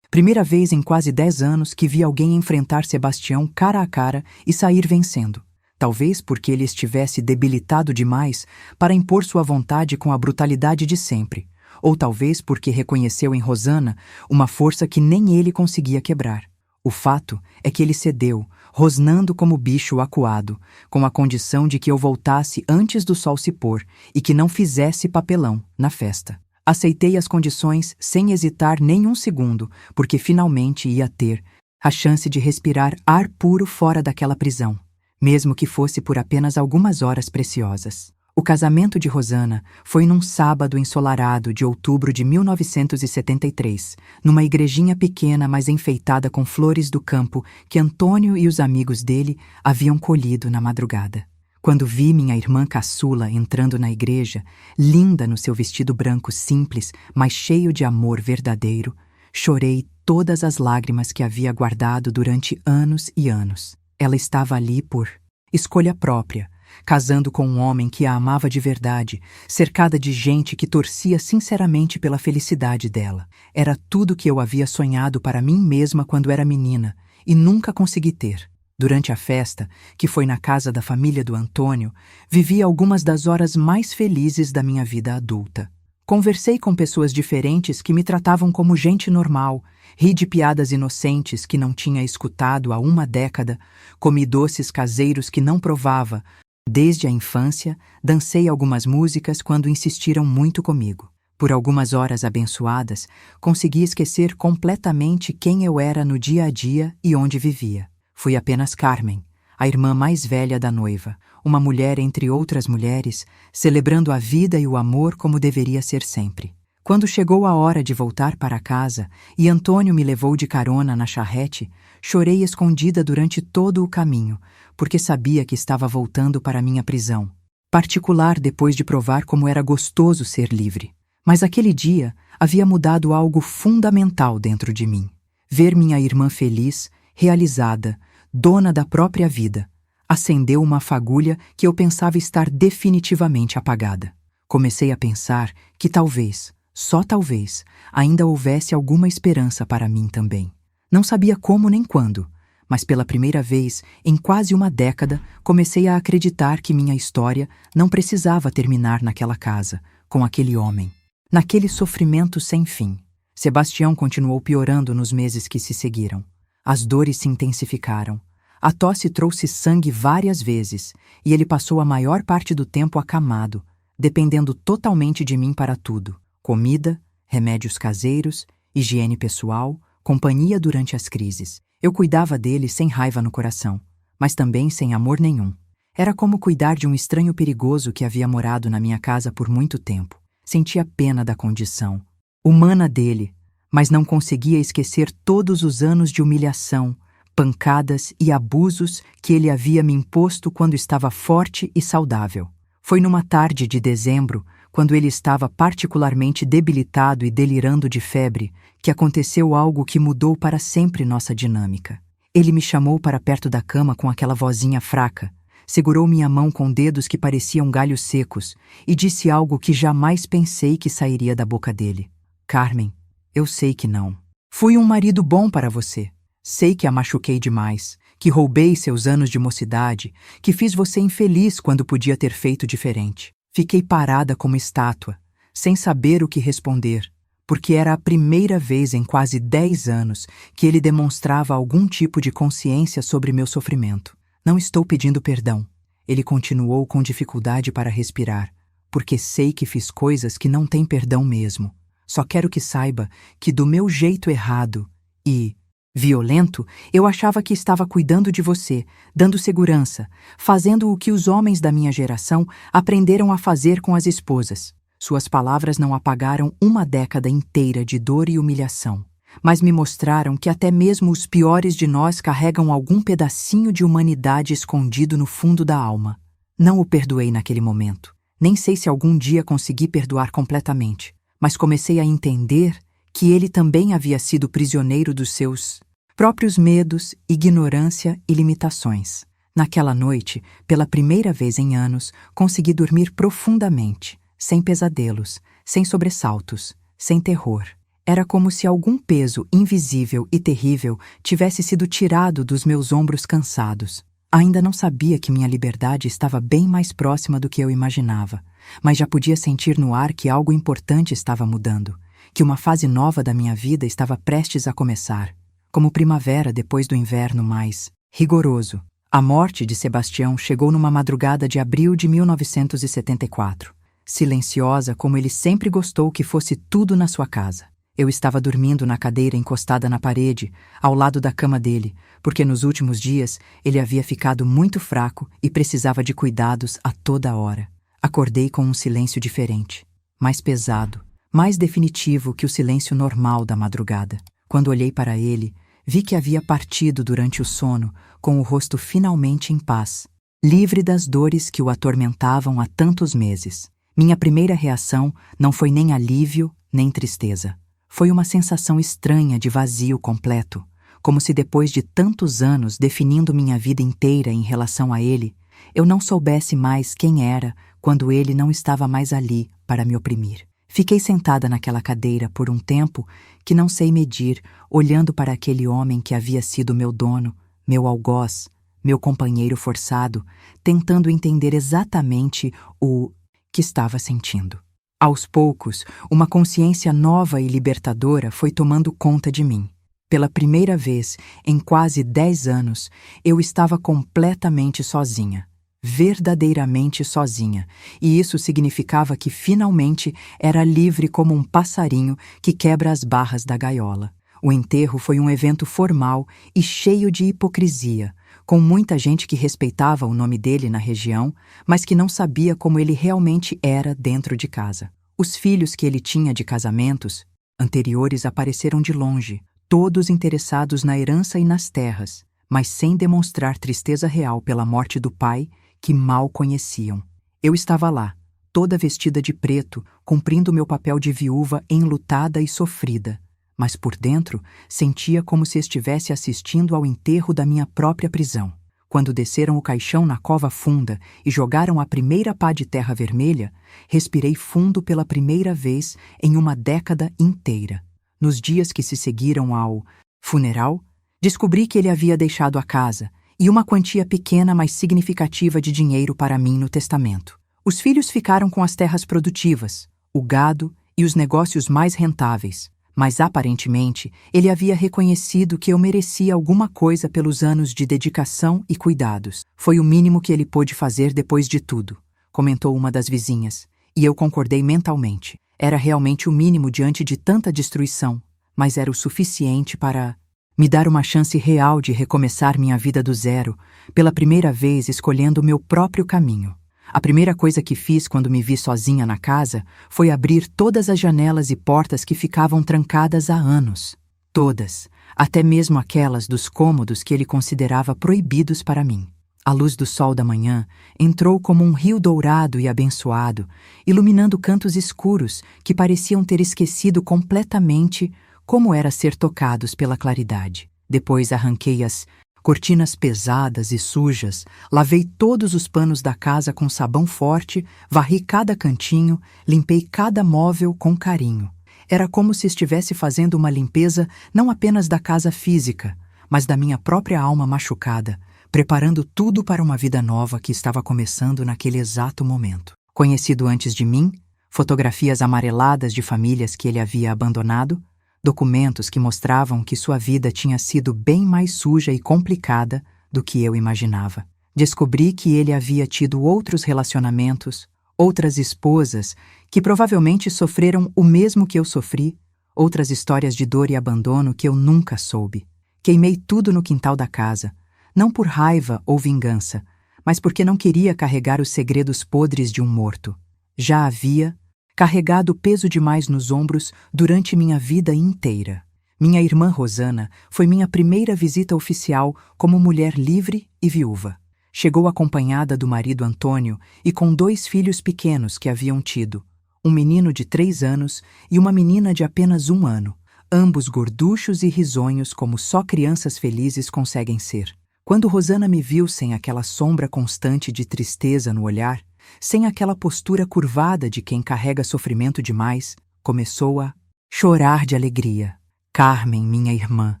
primeira vez em quase 10 anos que vi alguém enfrentar Sebastião cara a cara e sair vencendo. Talvez porque ele estivesse debilitado demais para impor sua vontade com a brutalidade de sempre, ou talvez porque reconheceu em Rosana uma força que nem ele conseguia quebrar. O fato é que ele cedeu, rosnando como bicho acuado, com a condição de que eu voltasse antes do sol se pôr e que não fizesse papelão na festa. Aceitei as condições sem hesitar nem um segundo, porque finalmente ia ter a chance de respirar ar puro fora daquela prisão, mesmo que fosse por apenas algumas horas preciosas. O casamento de Rosana foi num sábado ensolarado de outubro de 1973, numa igrejinha pequena, mas enfeitada com flores do campo que Antônio e os amigos dele haviam colhido na madrugada. Quando vi minha irmã caçula entrando na igreja, linda no seu vestido branco simples, mas cheio de amor verdadeiro, chorei todas as lágrimas que havia guardado durante anos e anos. Ela estava ali por escolha própria, casando com um homem que a amava de verdade, cercada de gente que torcia sinceramente pela felicidade dela. Era tudo que eu havia sonhado para mim mesma quando era menina, e nunca consegui ter. Durante a festa, que foi na casa da família do Antônio, vivi algumas das horas mais felizes da minha vida adulta. Conversei com pessoas diferentes que me tratavam como gente normal, ri de piadas inocentes que não tinha escutado há uma década, comi doces caseiros que não provava. Desde a infância, dancei algumas músicas quando insistiram muito comigo. Por algumas horas abençoadas, consegui esquecer completamente quem eu era no dia a dia e onde vivia. Fui apenas Carmen, a irmã mais velha da noiva, uma mulher entre outras mulheres, celebrando a vida e o amor como deveria ser sempre. Quando chegou a hora de voltar para casa e Antônio me levou de carona na charrete, chorei escondida durante todo o caminho, porque sabia que estava voltando para minha prisão, particular depois de provar como era gostoso ser livre. Mas aquele dia havia mudado algo fundamental dentro de mim. Ver minha irmã feliz, realizada, dona da própria vida, acendeu uma fagulha que eu pensava estar definitivamente apagada. Comecei a pensar que talvez, só talvez, ainda houvesse alguma esperança para mim também. Não sabia como nem quando, mas pela primeira vez em quase uma década comecei a acreditar que minha história não precisava terminar naquela casa, com aquele homem, naquele sofrimento sem fim. Sebastião continuou piorando nos meses que se seguiram. As dores se intensificaram. A tosse trouxe sangue várias vezes e ele passou a maior parte do tempo acamado, dependendo totalmente de mim para tudo: comida, remédios caseiros, higiene pessoal, companhia durante as crises. Eu cuidava dele sem raiva no coração, mas também sem amor nenhum. Era como cuidar de um estranho perigoso que havia morado na minha casa por muito tempo. Sentia pena da condição humana dele, mas não conseguia esquecer todos os anos de humilhação, pancadas e abusos que ele havia me imposto quando estava forte e saudável. Foi numa tarde de dezembro, quando ele estava particularmente debilitado e delirando de febre, que aconteceu algo que mudou para sempre nossa dinâmica. Ele me chamou para perto da cama com aquela vozinha fraca, segurou minha mão com dedos que pareciam galhos secos e disse algo que jamais pensei que sairia da boca dele. Carmen, eu sei que não. Fui um marido bom para você. Sei que a machuquei demais, que roubei seus anos de mocidade, que fiz você infeliz quando podia ter feito diferente. Fiquei parada como estátua, sem saber o que responder, porque era a primeira vez em quase 10 anos que ele demonstrava algum tipo de consciência sobre meu sofrimento. Não estou pedindo perdão. Ele continuou com dificuldade para respirar, porque sei que fiz coisas que não têm perdão mesmo. Só quero que saiba que do meu jeito errado e violento, eu achava que estava cuidando de você, dando segurança, fazendo o que os homens da minha geração aprenderam a fazer com as esposas. Suas palavras não apagaram uma década inteira de dor e humilhação, mas me mostraram que até mesmo os piores de nós carregam algum pedacinho de humanidade escondido no fundo da alma. Não o perdoei naquele momento. Nem sei se algum dia consegui perdoar completamente, mas comecei a entender que ele também havia sido prisioneiro dos seus próprios medos, ignorância e limitações. Naquela noite, pela primeira vez em anos, consegui dormir profundamente, sem pesadelos, sem sobressaltos, sem terror. Era como se algum peso invisível e terrível tivesse sido tirado dos meus ombros cansados. Ainda não sabia que minha liberdade estava bem mais próxima do que eu imaginava, mas já podia sentir no ar que algo importante estava mudando, que uma fase nova da minha vida estava prestes a começar, como primavera depois do inverno mais rigoroso. A morte de Sebastião chegou numa madrugada de abril de 1974, silenciosa como ele sempre gostou que fosse tudo na sua casa. Eu estava dormindo na cadeira encostada na parede, ao lado da cama dele, porque nos últimos dias ele havia ficado muito fraco e precisava de cuidados a toda hora. Acordei com um silêncio diferente, mais pesado, mais definitivo que o silêncio normal da madrugada. Quando olhei para ele, vi que havia partido durante o sono, com o rosto finalmente em paz, livre das dores que o atormentavam há tantos meses. Minha primeira reação não foi nem alívio, nem tristeza. Foi uma sensação estranha de vazio completo, como se depois de tantos anos definindo minha vida inteira em relação a ele, eu não soubesse mais quem era quando ele não estava mais ali para me oprimir. Fiquei sentada naquela cadeira por um tempo que não sei medir, olhando para aquele homem que havia sido meu dono, meu algoz, meu companheiro forçado, tentando entender exatamente o que estava sentindo. Aos poucos, uma consciência nova e libertadora foi tomando conta de mim. Pela primeira vez, em quase 10 anos, eu estava completamente sozinha. Verdadeiramente sozinha, e isso significava que finalmente era livre como um passarinho que quebra as barras da gaiola. O enterro foi um evento formal e cheio de hipocrisia, com muita gente que respeitava o nome dele na região, mas que não sabia como ele realmente era dentro de casa. Os filhos que ele tinha de casamentos anteriores apareceram de longe, todos interessados na herança e nas terras, mas sem demonstrar tristeza real pela morte do pai, que mal conheciam. Eu estava lá, toda vestida de preto, cumprindo meu papel de viúva enlutada e sofrida, mas por dentro sentia como se estivesse assistindo ao enterro da minha própria prisão. Quando desceram o caixão na cova funda e jogaram a primeira pá de terra vermelha, respirei fundo pela primeira vez em uma década inteira. Nos dias que se seguiram ao funeral, descobri que ele havia deixado a casa e uma quantia pequena, mas significativa de dinheiro para mim no testamento. Os filhos ficaram com as terras produtivas, o gado e os negócios mais rentáveis, mas aparentemente ele havia reconhecido que eu merecia alguma coisa pelos anos de dedicação e cuidados. Foi o mínimo que ele pôde fazer depois de tudo, comentou uma das vizinhas, e eu concordei mentalmente. Era realmente o mínimo diante de tanta destruição, mas era o suficiente para me dar uma chance real de recomeçar minha vida do zero, pela primeira vez escolhendo meu próprio caminho. A primeira coisa que fiz quando me vi sozinha na casa foi abrir todas as janelas e portas que ficavam trancadas há anos. Todas, até mesmo aquelas dos cômodos que ele considerava proibidos para mim. A luz do sol da manhã entrou como um rio dourado e abençoado, iluminando cantos escuros que pareciam ter esquecido completamente como era ser tocados pela claridade. Depois arranquei as cortinas pesadas e sujas, lavei todos os panos da casa com sabão forte, varri cada cantinho, limpei cada móvel com carinho. Era como se estivesse fazendo uma limpeza não apenas da casa física, mas da minha própria alma machucada, preparando tudo para uma vida nova que estava começando naquele exato momento. Conhecido antes de mim, fotografias amareladas de famílias que ele havia abandonado, documentos que mostravam que sua vida tinha sido bem mais suja e complicada do que eu imaginava. Descobri que ele havia tido outros relacionamentos, outras esposas que provavelmente sofreram o mesmo que eu sofri, outras histórias de dor e abandono que eu nunca soube. Queimei tudo no quintal da casa, não por raiva ou vingança, mas porque não queria carregar os segredos podres de um morto. Já havia carregado peso demais nos ombros durante minha vida inteira. Minha irmã Rosana foi minha primeira visita oficial como mulher livre e viúva. Chegou acompanhada do marido Antônio e com 2 filhos pequenos que haviam tido, um menino de 3 anos e uma menina de apenas 1 ano, ambos gorduchos e risonhos como só crianças felizes conseguem ser. Quando Rosana me viu sem aquela sombra constante de tristeza no olhar, sem aquela postura curvada de quem carrega sofrimento demais, começou a chorar de alegria. Carmen, minha irmã,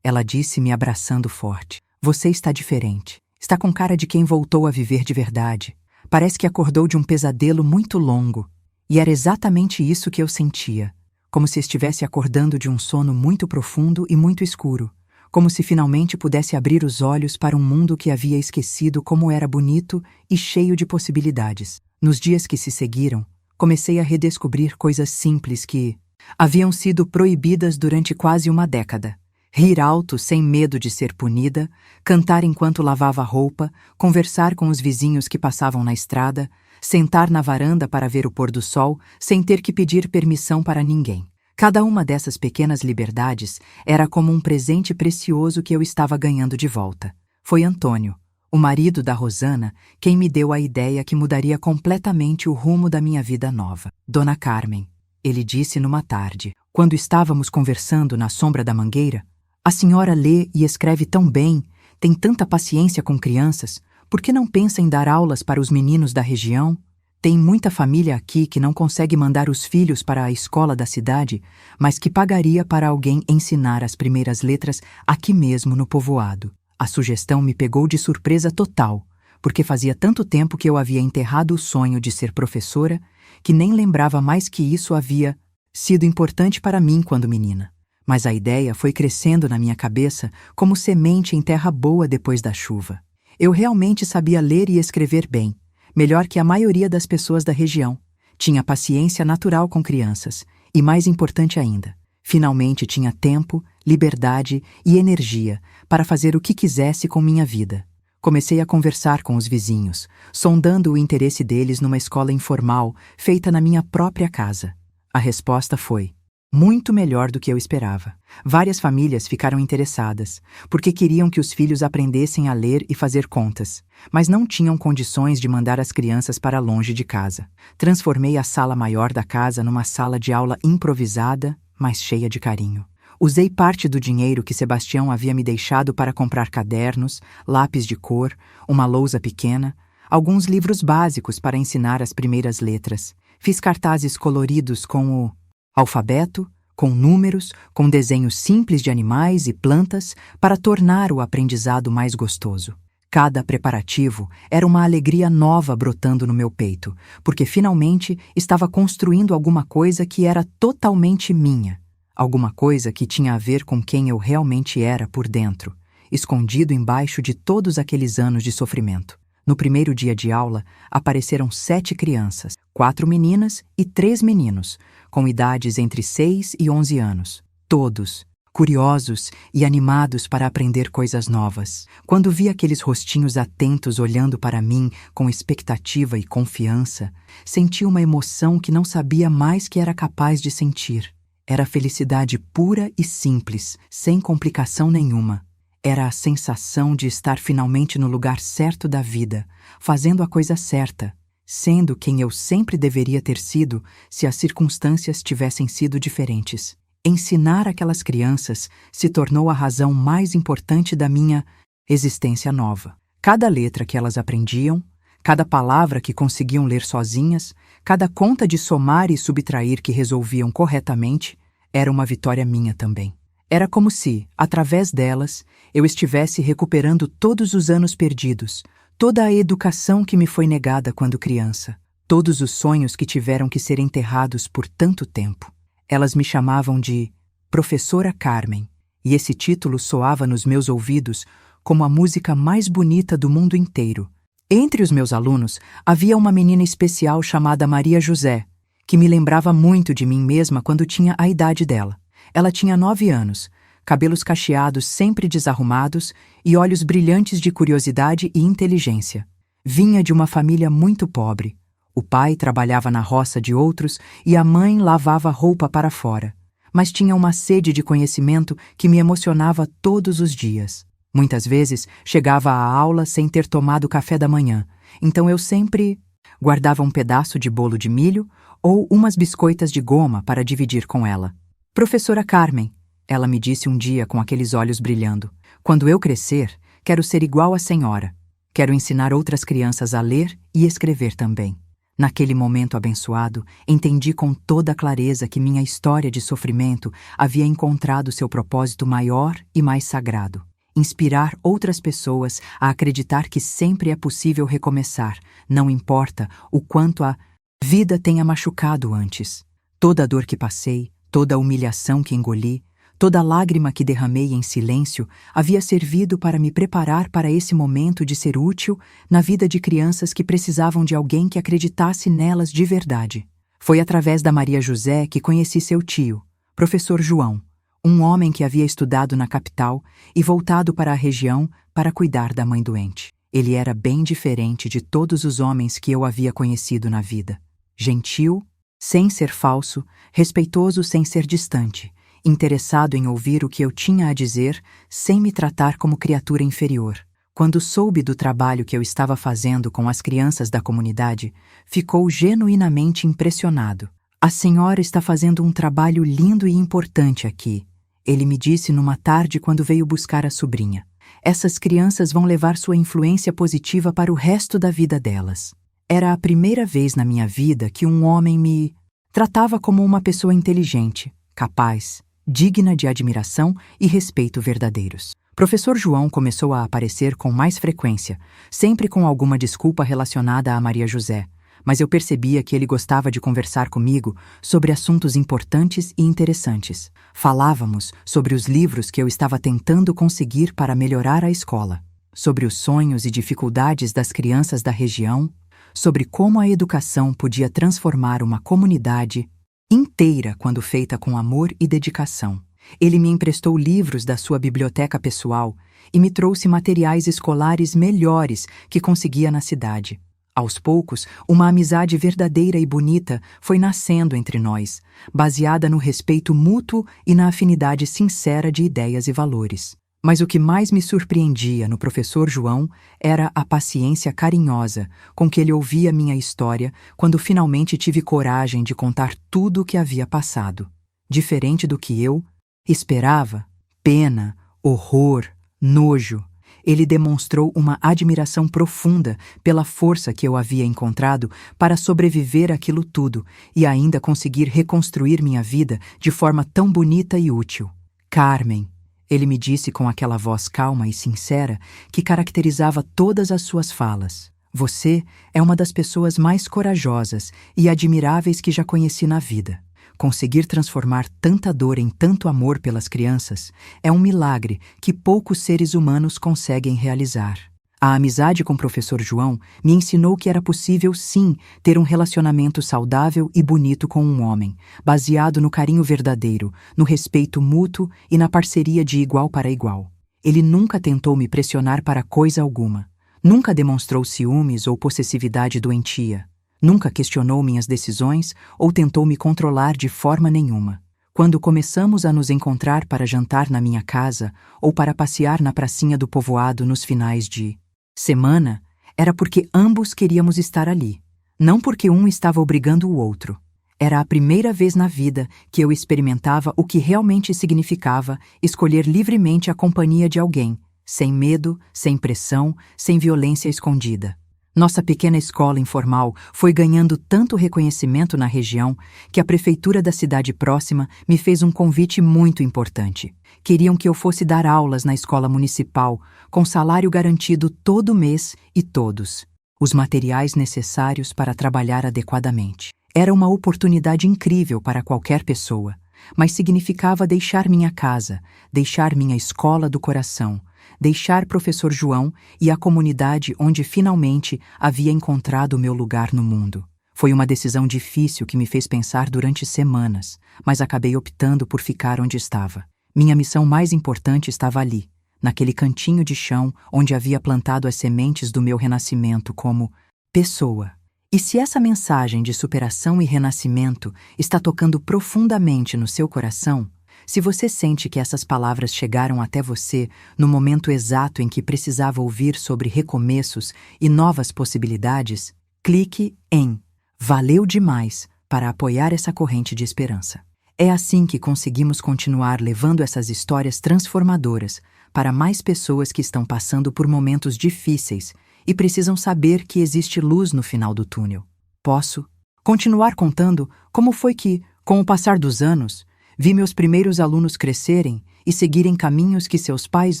ela disse me abraçando forte. Você está diferente. Está com cara de quem voltou a viver de verdade. Parece que acordou de um pesadelo muito longo. E era exatamente isso que eu sentia. Como se estivesse acordando de um sono muito profundo e muito escuro. Como se finalmente pudesse abrir os olhos para um mundo que havia esquecido como era bonito e cheio de possibilidades. Nos dias que se seguiram, comecei a redescobrir coisas simples que haviam sido proibidas durante quase uma década. Rir alto sem medo de ser punida, cantar enquanto lavava roupa, conversar com os vizinhos que passavam na estrada, sentar na varanda para ver o pôr do sol sem ter que pedir permissão para ninguém. Cada uma dessas pequenas liberdades era como um presente precioso que eu estava ganhando de volta. Foi Antônio, o marido da Rosana, quem me deu a ideia que mudaria completamente o rumo da minha vida nova. Dona Carmen, ele disse numa tarde, quando estávamos conversando na sombra da mangueira, a senhora lê e escreve tão bem, tem tanta paciência com crianças, por que não pensa em dar aulas para os meninos da região? Tem muita família aqui que não consegue mandar os filhos para a escola da cidade, mas que pagaria para alguém ensinar as primeiras letras aqui mesmo no povoado. A sugestão me pegou de surpresa total, porque fazia tanto tempo que eu havia enterrado o sonho de ser professora, que nem lembrava mais que isso havia sido importante para mim quando menina. Mas a ideia foi crescendo na minha cabeça como semente em terra boa depois da chuva. Eu realmente sabia ler e escrever bem, melhor que a maioria das pessoas da região. Tinha paciência natural com crianças e, mais importante ainda, finalmente tinha tempo, liberdade e energia para fazer o que quisesse com minha vida. Comecei a conversar com os vizinhos, sondando o interesse deles numa escola informal feita na minha própria casa. A resposta foi muito melhor do que eu esperava. Várias famílias ficaram interessadas, porque queriam que os filhos aprendessem a ler e fazer contas, mas não tinham condições de mandar as crianças para longe de casa. Transformei a sala maior da casa numa sala de aula improvisada, mas cheia de carinho. Usei parte do dinheiro que Sebastião havia me deixado para comprar cadernos, lápis de cor, uma lousa pequena, alguns livros básicos para ensinar as primeiras letras. Fiz cartazes coloridos com o alfabeto, com números, com desenhos simples de animais e plantas para tornar o aprendizado mais gostoso. Cada preparativo era uma alegria nova brotando no meu peito, porque finalmente estava construindo alguma coisa que era totalmente minha. Alguma coisa que tinha a ver com quem eu realmente era por dentro, escondido embaixo de todos aqueles anos de sofrimento. No primeiro dia de aula, apareceram 7 crianças, 4 meninas e 3 meninos, com idades entre 6 e 11 anos. Todos curiosos e animados para aprender coisas novas. Quando vi aqueles rostinhos atentos olhando para mim com expectativa e confiança, senti uma emoção que não sabia mais que era capaz de sentir. Era felicidade pura e simples, sem complicação nenhuma. Era a sensação de estar finalmente no lugar certo da vida, fazendo a coisa certa, sendo quem eu sempre deveria ter sido se as circunstâncias tivessem sido diferentes. Ensinar aquelas crianças se tornou a razão mais importante da minha existência nova. Cada letra que elas aprendiam, cada palavra que conseguiam ler sozinhas, cada conta de somar e subtrair que resolviam corretamente, era uma vitória minha também. Era como se, através delas, eu estivesse recuperando todos os anos perdidos, toda a educação que me foi negada quando criança, todos os sonhos que tiveram que ser enterrados por tanto tempo. Elas me chamavam de Professora Carmen, e esse título soava nos meus ouvidos como a música mais bonita do mundo inteiro. Entre os meus alunos, havia uma menina especial chamada Maria José, que me lembrava muito de mim mesma quando tinha a idade dela. Ela tinha 9 anos, cabelos cacheados sempre desarrumados e olhos brilhantes de curiosidade e inteligência. Vinha de uma família muito pobre. O pai trabalhava na roça de outros e a mãe lavava roupa para fora. mas tinha uma sede de conhecimento que me emocionava todos os dias. Muitas vezes chegava à aula sem ter tomado café da manhã, então eu sempre guardava um pedaço de bolo de milho ou umas biscoitas de goma para dividir com ela. Professora Carmen, ela me disse um dia com aqueles olhos brilhando, quando eu crescer, quero ser igual à senhora. Quero ensinar outras crianças a ler e escrever também. Naquele momento abençoado, entendi com toda clareza que minha história de sofrimento havia encontrado seu propósito maior e mais sagrado. Inspirar outras pessoas a acreditar que sempre é possível recomeçar, não importa o quanto a vida tenha machucado antes. Toda a dor que passei, toda a humilhação que engoli, toda a lágrima que derramei em silêncio havia servido para me preparar para esse momento de ser útil na vida de crianças que precisavam de alguém que acreditasse nelas de verdade. Foi através da Maria José que conheci seu tio, professor João, um homem que havia estudado na capital e voltado para a região para cuidar da mãe doente. Ele era bem diferente de todos os homens que eu havia conhecido na vida. Gentil, sem ser falso, respeitoso sem ser distante, interessado em ouvir o que eu tinha a dizer, sem me tratar como criatura inferior. Quando soube do trabalho que eu estava fazendo com as crianças da comunidade, ficou genuinamente impressionado. A senhora está fazendo um trabalho lindo e importante aqui, ele me disse numa tarde quando veio buscar a sobrinha. Essas crianças vão levar sua influência positiva para o resto da vida delas. Era a primeira vez na minha vida que um homem me tratava como uma pessoa inteligente, capaz, digna de admiração e respeito verdadeiros. Professor João começou a aparecer com mais frequência, sempre com alguma desculpa relacionada a Maria José, mas eu percebia que ele gostava de conversar comigo sobre assuntos importantes e interessantes. Falávamos sobre os livros que eu estava tentando conseguir para melhorar a escola, sobre os sonhos e dificuldades das crianças da região, sobre como a educação podia transformar uma comunidade inteira quando feita com amor e dedicação. Ele me emprestou livros da sua biblioteca pessoal e me trouxe materiais escolares melhores que conseguia na cidade. Aos poucos, uma amizade verdadeira e bonita foi nascendo entre nós, baseada no respeito mútuo e na afinidade sincera de ideias e valores. Mas o que mais me surpreendia no professor João era a paciência carinhosa com que ele ouvia minha história quando finalmente tive coragem de contar tudo o que havia passado. Diferente do que eu esperava, pena, horror, nojo, ele demonstrou uma admiração profunda pela força que eu havia encontrado para sobreviver àquilo tudo e ainda conseguir reconstruir minha vida de forma tão bonita e útil. Carmen, ele me disse com aquela voz calma e sincera que caracterizava todas as suas falas. Você é uma das pessoas mais corajosas e admiráveis que já conheci na vida. Conseguir transformar tanta dor em tanto amor pelas crianças é um milagre que poucos seres humanos conseguem realizar. A amizade com o professor João me ensinou que era possível, sim, ter um relacionamento saudável e bonito com um homem, baseado no carinho verdadeiro, no respeito mútuo e na parceria de igual para igual. Ele nunca tentou me pressionar para coisa alguma. Nunca demonstrou ciúmes ou possessividade doentia. Nunca questionou minhas decisões ou tentou me controlar de forma nenhuma. Quando começamos a nos encontrar para jantar na minha casa ou para passear na pracinha do povoado nos finais de semana, era porque ambos queríamos estar ali, não porque um estava obrigando o outro. Era a primeira vez na vida que eu experimentava o que realmente significava escolher livremente a companhia de alguém, sem medo, sem pressão, sem violência escondida. Nossa pequena escola informal foi ganhando tanto reconhecimento na região que a prefeitura da cidade próxima me fez um convite muito importante. Queriam que eu fosse dar aulas na escola municipal, com salário garantido todo mês e todos os materiais necessários para trabalhar adequadamente. Era uma oportunidade incrível para qualquer pessoa, mas significava deixar minha casa, deixar minha escola do coração, deixar professor João e a comunidade onde finalmente havia encontrado o meu lugar no mundo. Foi uma decisão difícil que me fez pensar durante semanas, mas acabei optando por ficar onde estava. Minha missão mais importante estava ali, naquele cantinho de chão onde havia plantado as sementes do meu renascimento como pessoa. E se essa mensagem de superação e renascimento está tocando profundamente no seu coração, se você sente que essas palavras chegaram até você no momento exato em que precisava ouvir sobre recomeços e novas possibilidades, clique em Valeu demais para apoiar essa corrente de esperança. É assim que conseguimos continuar levando essas histórias transformadoras para mais pessoas que estão passando por momentos difíceis e precisam saber que existe luz no final do túnel. Posso continuar contando como foi que, com o passar dos anos, vi meus primeiros alunos crescerem e seguirem caminhos que seus pais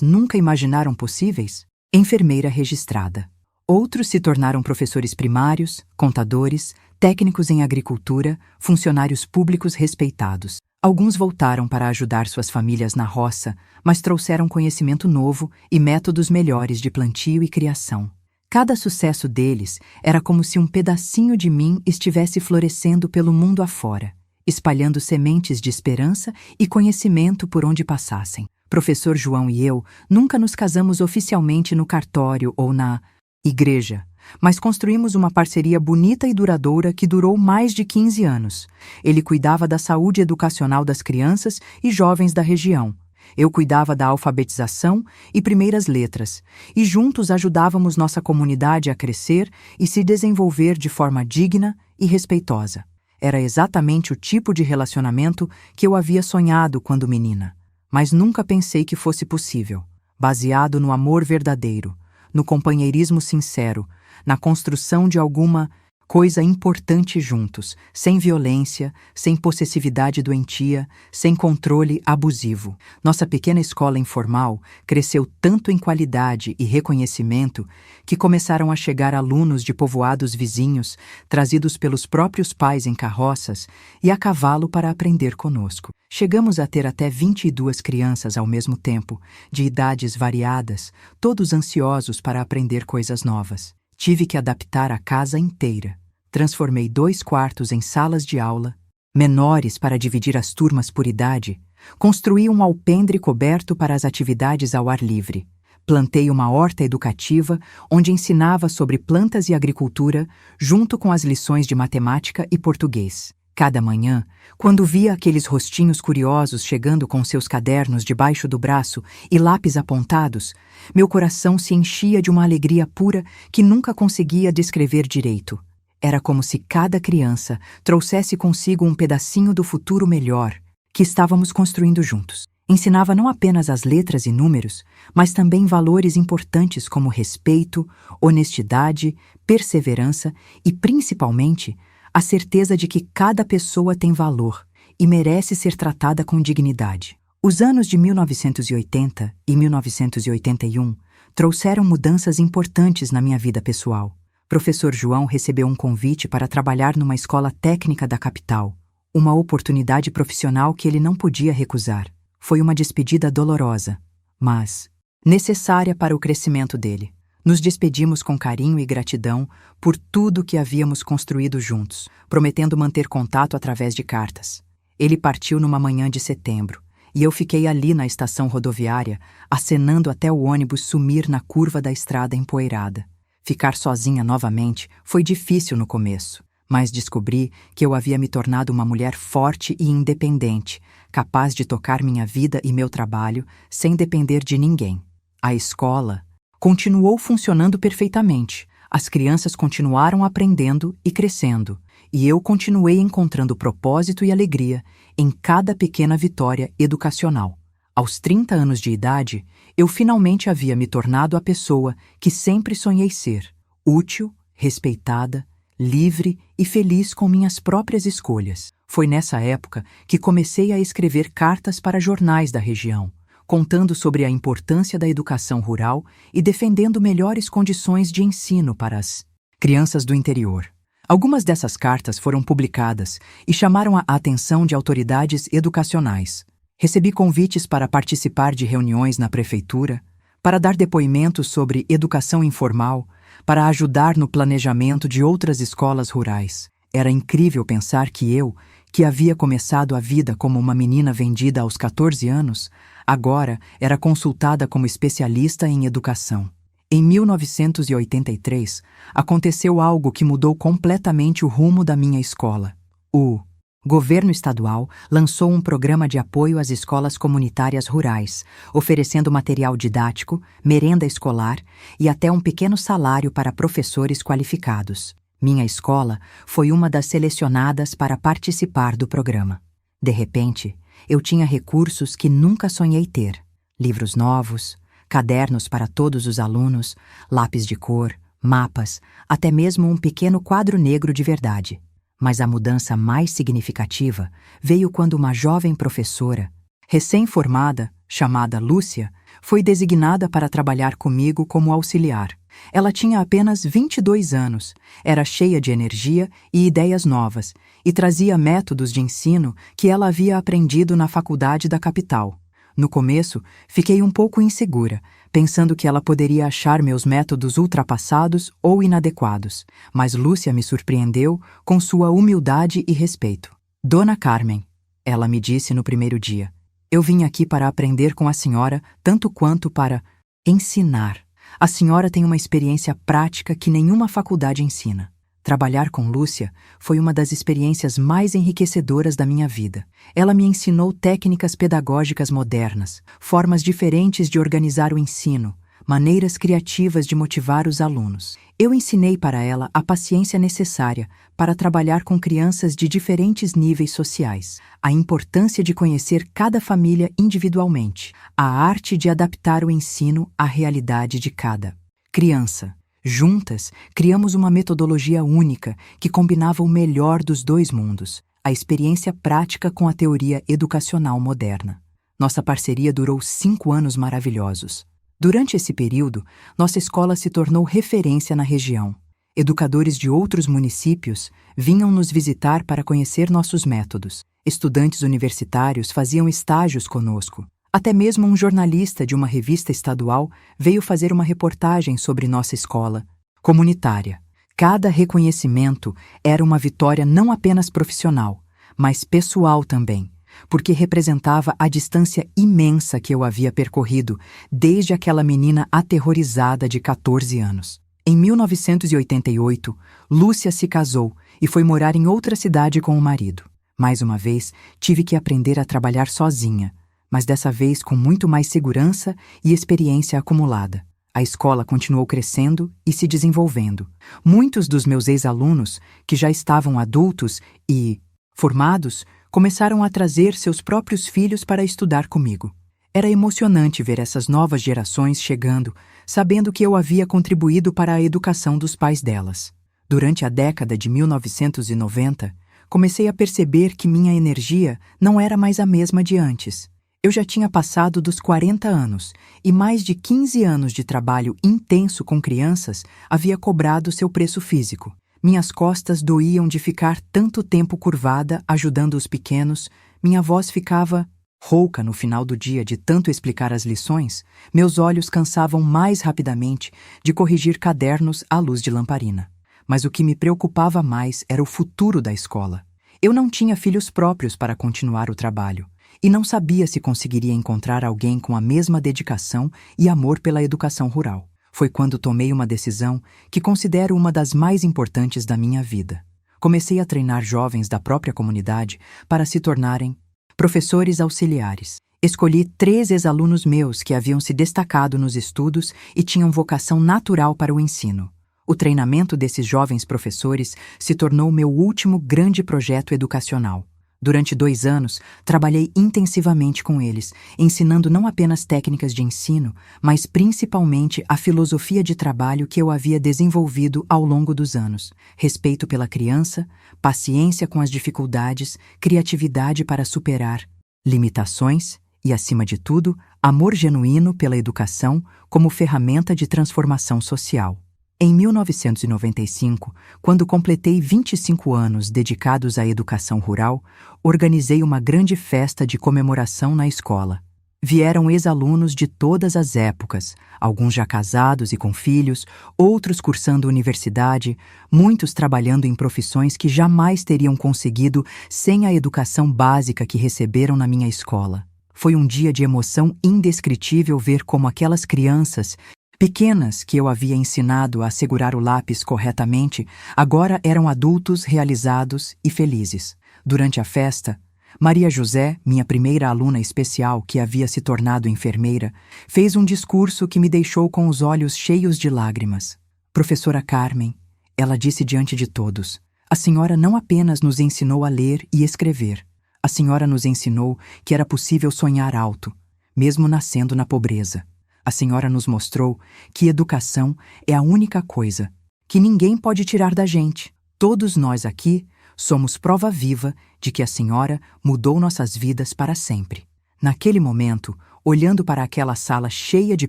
nunca imaginaram possíveis? Enfermeira registrada. Outros se tornaram professores primários, contadores, técnicos em agricultura, funcionários públicos respeitados. Alguns voltaram para ajudar suas famílias na roça, mas trouxeram conhecimento novo e métodos melhores de plantio e criação. Cada sucesso deles era como se um pedacinho de mim estivesse florescendo pelo mundo afora, espalhando sementes de esperança e conhecimento por onde passassem. Professor João e eu nunca nos casamos oficialmente no cartório ou na igreja, mas construímos uma parceria bonita e duradoura que durou mais de 15 anos. Ele cuidava da saúde educacional das crianças e jovens da região. Eu cuidava da alfabetização e primeiras letras, e juntos ajudávamos nossa comunidade a crescer e se desenvolver de forma digna e respeitosa. Era exatamente o tipo de relacionamento que eu havia sonhado quando menina, mas nunca pensei que fosse possível, baseado no amor verdadeiro, no companheirismo sincero, na construção de alguma coisa importante juntos, sem violência, sem possessividade doentia, sem controle abusivo. Nossa pequena escola informal cresceu tanto em qualidade e reconhecimento que começaram a chegar alunos de povoados vizinhos, trazidos pelos próprios pais em carroças e a cavalo para aprender conosco. Chegamos a ter até 22 crianças ao mesmo tempo, de idades variadas, todos ansiosos para aprender coisas novas. Tive que adaptar a casa inteira. Transformei 2 quartos em salas de aula, menores para dividir as turmas por idade. Construí um alpendre coberto para as atividades ao ar livre. Plantei uma horta educativa onde ensinava sobre plantas e agricultura, junto com as lições de matemática e português. Cada manhã, quando via aqueles rostinhos curiosos chegando com seus cadernos debaixo do braço e lápis apontados, meu coração se enchia de uma alegria pura que nunca conseguia descrever direito. Era como se cada criança trouxesse consigo um pedacinho do futuro melhor que estávamos construindo juntos. Ensinava não apenas as letras e números, mas também valores importantes como respeito, honestidade, perseverança e, principalmente, a certeza de que cada pessoa tem valor e merece ser tratada com dignidade. Os anos de 1980 e 1981 trouxeram mudanças importantes na minha vida pessoal. Professor João recebeu um convite para trabalhar numa escola técnica da capital, uma oportunidade profissional que ele não podia recusar. Foi uma despedida dolorosa, mas necessária para o crescimento dele. Nos despedimos com carinho e gratidão por tudo que havíamos construído juntos, prometendo manter contato através de cartas. Ele partiu numa manhã de setembro, e eu fiquei ali na estação rodoviária, acenando até o ônibus sumir na curva da estrada empoeirada. Ficar sozinha novamente foi difícil no começo, mas descobri que eu havia me tornado uma mulher forte e independente, capaz de tocar minha vida e meu trabalho sem depender de ninguém. A escola continuou funcionando perfeitamente, as crianças continuaram aprendendo e crescendo, e eu continuei encontrando propósito e alegria em cada pequena vitória educacional. Aos 30 anos de idade, eu finalmente havia me tornado a pessoa que sempre sonhei ser, útil, respeitada, livre e feliz com minhas próprias escolhas. Foi nessa época que comecei a escrever cartas para jornais da região, contando sobre a importância da educação rural e defendendo melhores condições de ensino para as crianças do interior. Algumas dessas cartas foram publicadas e chamaram a atenção de autoridades educacionais. Recebi convites para participar de reuniões na prefeitura, para dar depoimentos sobre educação informal, para ajudar no planejamento de outras escolas rurais. Era incrível pensar que eu, que havia começado a vida como uma menina vendida aos 14 anos, agora era consultada como especialista em educação. Em 1983, aconteceu algo que mudou completamente o rumo da minha escola. O governo estadual lançou um programa de apoio às escolas comunitárias rurais, oferecendo material didático, merenda escolar e até um pequeno salário para professores qualificados. Minha escola foi uma das selecionadas para participar do programa. De repente, eu tinha recursos que nunca sonhei ter: livros novos, cadernos para todos os alunos, lápis de cor, mapas, até mesmo um pequeno quadro negro de verdade. Mas a mudança mais significativa veio quando uma jovem professora, recém-formada, chamada Lúcia, foi designada para trabalhar comigo como auxiliar. Ela tinha apenas 22 anos, era cheia de energia e ideias novas, e trazia métodos de ensino que ela havia aprendido na faculdade da capital. No começo, fiquei um pouco insegura, pensando que ela poderia achar meus métodos ultrapassados ou inadequados, mas Lúcia me surpreendeu com sua humildade e respeito. Dona Carmen, ela me disse no primeiro dia, eu vim aqui para aprender com a senhora tanto quanto para ensinar. A senhora tem uma experiência prática que nenhuma faculdade ensina. Trabalhar com Lúcia foi uma das experiências mais enriquecedoras da minha vida. Ela me ensinou técnicas pedagógicas modernas, formas diferentes de organizar o ensino, maneiras criativas de motivar os alunos. Eu ensinei para ela a paciência necessária para trabalhar com crianças de diferentes níveis sociais, a importância de conhecer cada família individualmente, a arte de adaptar o ensino à realidade de cada criança. Juntas, criamos uma metodologia única que combinava o melhor dos dois mundos, a experiência prática com a teoria educacional moderna. Nossa parceria durou 5 anos maravilhosos. Durante esse período, nossa escola se tornou referência na região. Educadores de outros municípios vinham nos visitar para conhecer nossos métodos. Estudantes universitários faziam estágios conosco. Até mesmo um jornalista de uma revista estadual veio fazer uma reportagem sobre nossa escola comunitária. Cada reconhecimento era uma vitória não apenas profissional, mas pessoal também, porque representava a distância imensa que eu havia percorrido desde aquela menina aterrorizada de 14 anos. Em 1988, Lúcia se casou e foi morar em outra cidade com o marido. Mais uma vez, tive que aprender a trabalhar sozinha, mas dessa vez com muito mais segurança e experiência acumulada. A escola continuou crescendo e se desenvolvendo. Muitos dos meus ex-alunos, que já estavam adultos e formados, começaram a trazer seus próprios filhos para estudar comigo. Era emocionante ver essas novas gerações chegando, sabendo que eu havia contribuído para a educação dos pais delas. Durante a década de 1990, comecei a perceber que minha energia não era mais a mesma de antes. Eu já tinha passado dos 40 anos e mais de 15 anos de trabalho intenso com crianças havia cobrado seu preço físico. Minhas costas doíam de ficar tanto tempo curvada ajudando os pequenos, minha voz ficava rouca no final do dia de tanto explicar as lições, meus olhos cansavam mais rapidamente de corrigir cadernos à luz de lamparina. Mas o que me preocupava mais era o futuro da escola. Eu não tinha filhos próprios para continuar o trabalho. E não sabia se conseguiria encontrar alguém com a mesma dedicação e amor pela educação rural. Foi quando tomei uma decisão que considero uma das mais importantes da minha vida. Comecei a treinar jovens da própria comunidade para se tornarem professores auxiliares. Escolhi 3 ex-alunos meus que haviam se destacado nos estudos e tinham vocação natural para o ensino. O treinamento desses jovens professores se tornou meu último grande projeto educacional. Durante 2 anos, trabalhei intensivamente com eles, ensinando não apenas técnicas de ensino, mas principalmente a filosofia de trabalho que eu havia desenvolvido ao longo dos anos: respeito pela criança, paciência com as dificuldades, criatividade para superar limitações e, acima de tudo, amor genuíno pela educação como ferramenta de transformação social. Em 1995, quando completei 25 anos dedicados à educação rural, organizei uma grande festa de comemoração na escola. Vieram ex-alunos de todas as épocas, alguns já casados e com filhos, outros cursando universidade, muitos trabalhando em profissões que jamais teriam conseguido sem a educação básica que receberam na minha escola. Foi um dia de emoção indescritível ver como aquelas crianças Pequenas, que eu havia ensinado a segurar o lápis corretamente, agora eram adultos realizados e felizes. Durante a festa, Maria José, minha primeira aluna especial que havia se tornado enfermeira, fez um discurso que me deixou com os olhos cheios de lágrimas. Professora Carmen, ela disse diante de todos, a senhora não apenas nos ensinou a ler e escrever, a senhora nos ensinou que era possível sonhar alto, mesmo nascendo na pobreza. A senhora nos mostrou que educação é a única coisa que ninguém pode tirar da gente. Todos nós aqui somos prova viva de que a senhora mudou nossas vidas para sempre. Naquele momento, olhando para aquela sala cheia de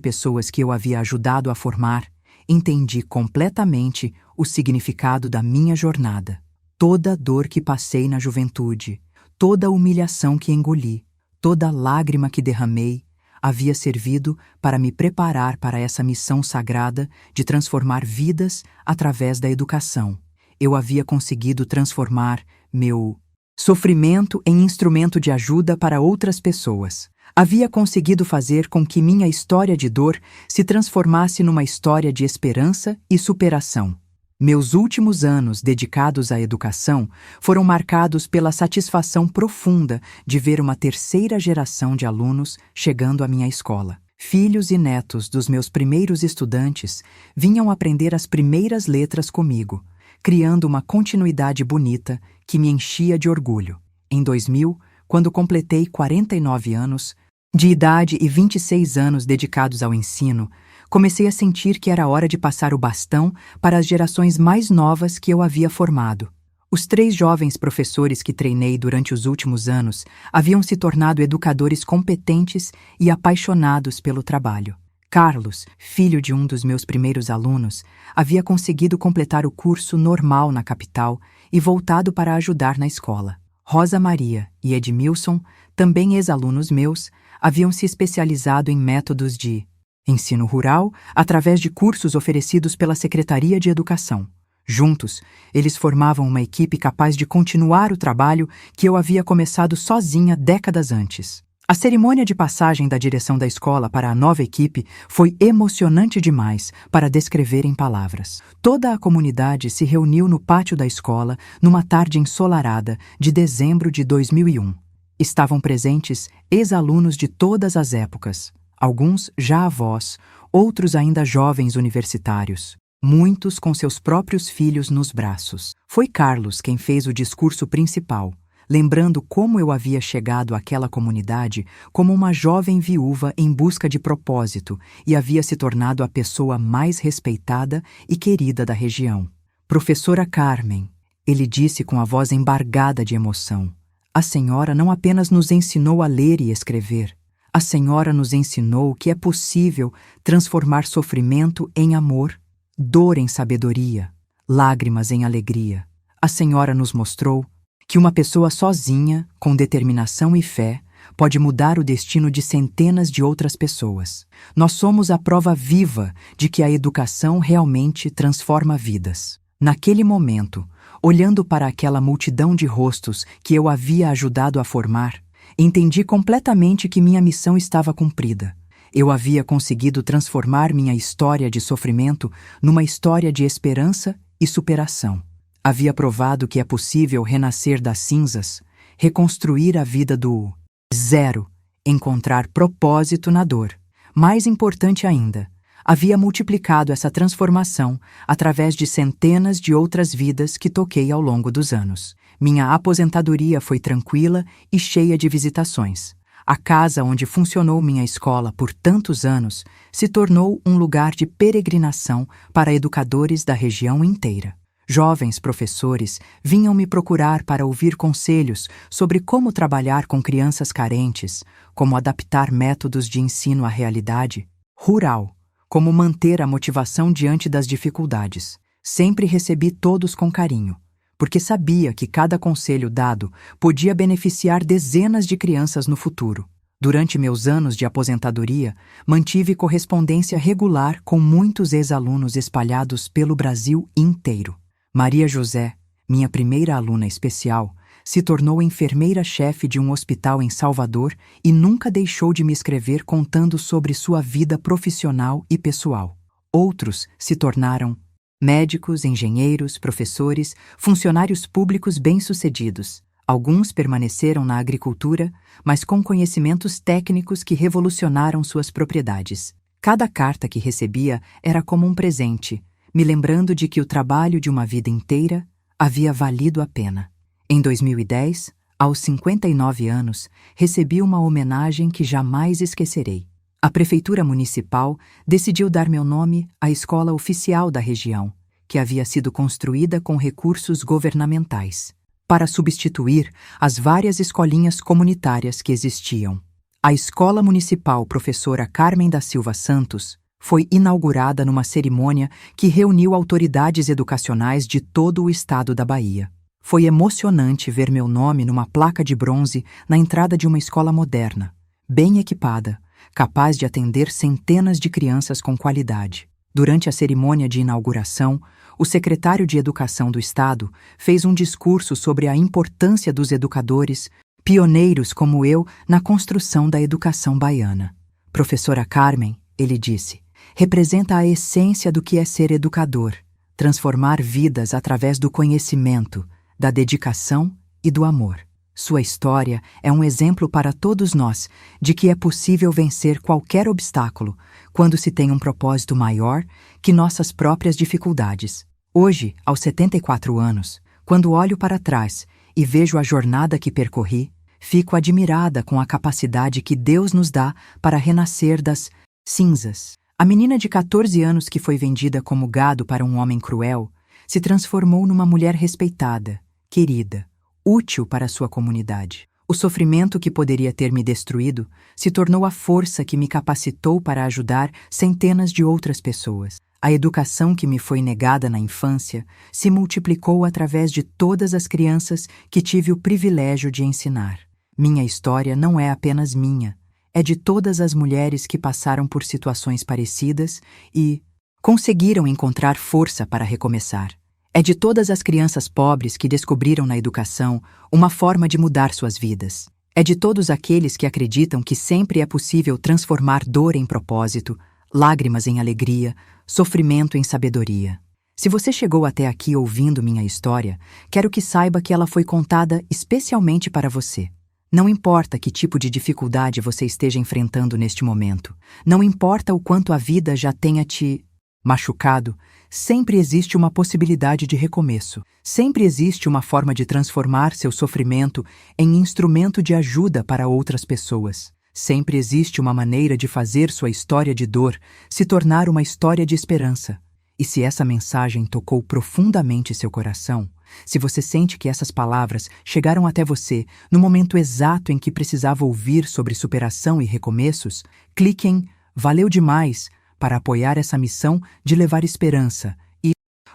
pessoas que eu havia ajudado a formar, entendi completamente o significado da minha jornada. Toda dor que passei na juventude, toda humilhação que engoli, toda lágrima que derramei, havia servido para me preparar para essa missão sagrada de transformar vidas através da educação. Eu havia conseguido transformar meu sofrimento em instrumento de ajuda para outras pessoas. Havia conseguido fazer com que minha história de dor se transformasse numa história de esperança e superação. Meus últimos anos dedicados à educação foram marcados pela satisfação profunda de ver uma terceira geração de alunos chegando à minha escola. Filhos e netos dos meus primeiros estudantes vinham aprender as primeiras letras comigo, criando uma continuidade bonita que me enchia de orgulho. Em 2000, quando completei 49 anos de idade e 26 anos dedicados ao ensino, comecei a sentir que era hora de passar o bastão para as gerações mais novas que eu havia formado. Os 3 jovens professores que treinei durante os últimos anos haviam se tornado educadores competentes e apaixonados pelo trabalho. Carlos, filho de um dos meus primeiros alunos, havia conseguido completar o curso normal na capital e voltado para ajudar na escola. Rosa Maria e Edmilson, também ex-alunos meus, haviam se especializado em métodos de ensino rural através de cursos oferecidos pela Secretaria de Educação. Juntos, eles formavam uma equipe capaz de continuar o trabalho que eu havia começado sozinha décadas antes. A cerimônia de passagem da direção da escola para a nova equipe foi emocionante demais para descrever em palavras. Toda a comunidade se reuniu no pátio da escola numa tarde ensolarada de dezembro de 2001. Estavam presentes ex-alunos de todas as épocas, alguns já avós, outros ainda jovens universitários, muitos com seus próprios filhos nos braços. Foi Carlos quem fez o discurso principal, lembrando como eu havia chegado àquela comunidade como uma jovem viúva em busca de propósito e havia se tornado a pessoa mais respeitada e querida da região. Professora Carmen, ele disse com a voz embargada de emoção, a senhora não apenas nos ensinou a ler e escrever, a senhora nos ensinou que é possível transformar sofrimento em amor, dor em sabedoria, lágrimas em alegria. A senhora nos mostrou que uma pessoa sozinha, com determinação e fé, pode mudar o destino de centenas de outras pessoas. Nós somos a prova viva de que a educação realmente transforma vidas. Naquele momento, olhando para aquela multidão de rostos que eu havia ajudado a formar, entendi completamente que minha missão estava cumprida. Eu havia conseguido transformar minha história de sofrimento numa história de esperança e superação. Havia provado que é possível renascer das cinzas, reconstruir a vida do zero, encontrar propósito na dor. Mais importante ainda, havia multiplicado essa transformação através de centenas de outras vidas que toquei ao longo dos anos. Minha aposentadoria foi tranquila e cheia de visitações. A casa onde funcionou minha escola por tantos anos se tornou um lugar de peregrinação para educadores da região inteira. Jovens professores vinham me procurar para ouvir conselhos sobre como trabalhar com crianças carentes, como adaptar métodos de ensino à realidade rural, como manter a motivação diante das dificuldades. Sempre recebi todos com carinho, porque sabia que cada conselho dado podia beneficiar dezenas de crianças no futuro. Durante meus anos de aposentadoria, mantive correspondência regular com muitos ex-alunos espalhados pelo Brasil inteiro. Maria José, minha primeira aluna especial, se tornou enfermeira-chefe de um hospital em Salvador e nunca deixou de me escrever contando sobre sua vida profissional e pessoal. Outros se tornaram médicos, engenheiros, professores, funcionários públicos bem-sucedidos. Alguns permaneceram na agricultura, mas com conhecimentos técnicos que revolucionaram suas propriedades. Cada carta que recebia era como um presente, me lembrando de que o trabalho de uma vida inteira havia valido a pena. Em 2010, aos 59 anos, recebi uma homenagem que jamais esquecerei. A Prefeitura Municipal decidiu dar meu nome à escola oficial da região, que havia sido construída com recursos governamentais, para substituir as várias escolinhas comunitárias que existiam. A Escola Municipal Professora Carmen da Silva Santos foi inaugurada numa cerimônia que reuniu autoridades educacionais de todo o estado da Bahia. Foi emocionante ver meu nome numa placa de bronze na entrada de uma escola moderna, bem equipada, capaz de atender centenas de crianças com qualidade. Durante a cerimônia de inauguração, o secretário de Educação do Estado fez um discurso sobre a importância dos educadores, pioneiros como eu na construção da educação baiana. Professora Carmen, ele disse, representa a essência do que é ser educador, transformar vidas através do conhecimento, da dedicação e do amor. Sua história é um exemplo para todos nós de que é possível vencer qualquer obstáculo quando se tem um propósito maior que nossas próprias dificuldades. Hoje, aos 74 anos, quando olho para trás e vejo a jornada que percorri, fico admirada com a capacidade que Deus nos dá para renascer das cinzas. A menina de 14 anos que foi vendida como gado para um homem cruel se transformou numa mulher respeitada, querida, útil para sua comunidade. O sofrimento que poderia ter me destruído se tornou a força que me capacitou para ajudar centenas de outras pessoas. A educação que me foi negada na infância se multiplicou através de todas as crianças que tive o privilégio de ensinar. Minha história não é apenas minha, é de todas as mulheres que passaram por situações parecidas e conseguiram encontrar força para recomeçar. É de todas as crianças pobres que descobriram na educação uma forma de mudar suas vidas. É de todos aqueles que acreditam que sempre é possível transformar dor em propósito, lágrimas em alegria, sofrimento em sabedoria. Se você chegou até aqui ouvindo minha história, quero que saiba que ela foi contada especialmente para você. Não importa que tipo de dificuldade você esteja enfrentando neste momento, não importa o quanto a vida já tenha te machucado, sempre existe uma possibilidade de recomeço. Sempre existe uma forma de transformar seu sofrimento em instrumento de ajuda para outras pessoas. Sempre existe uma maneira de fazer sua história de dor se tornar uma história de esperança. E se essa mensagem tocou profundamente seu coração, se você sente que essas palavras chegaram até você no momento exato em que precisava ouvir sobre superação e recomeços, clique em "Valeu demais" para apoiar essa missão de levar esperança e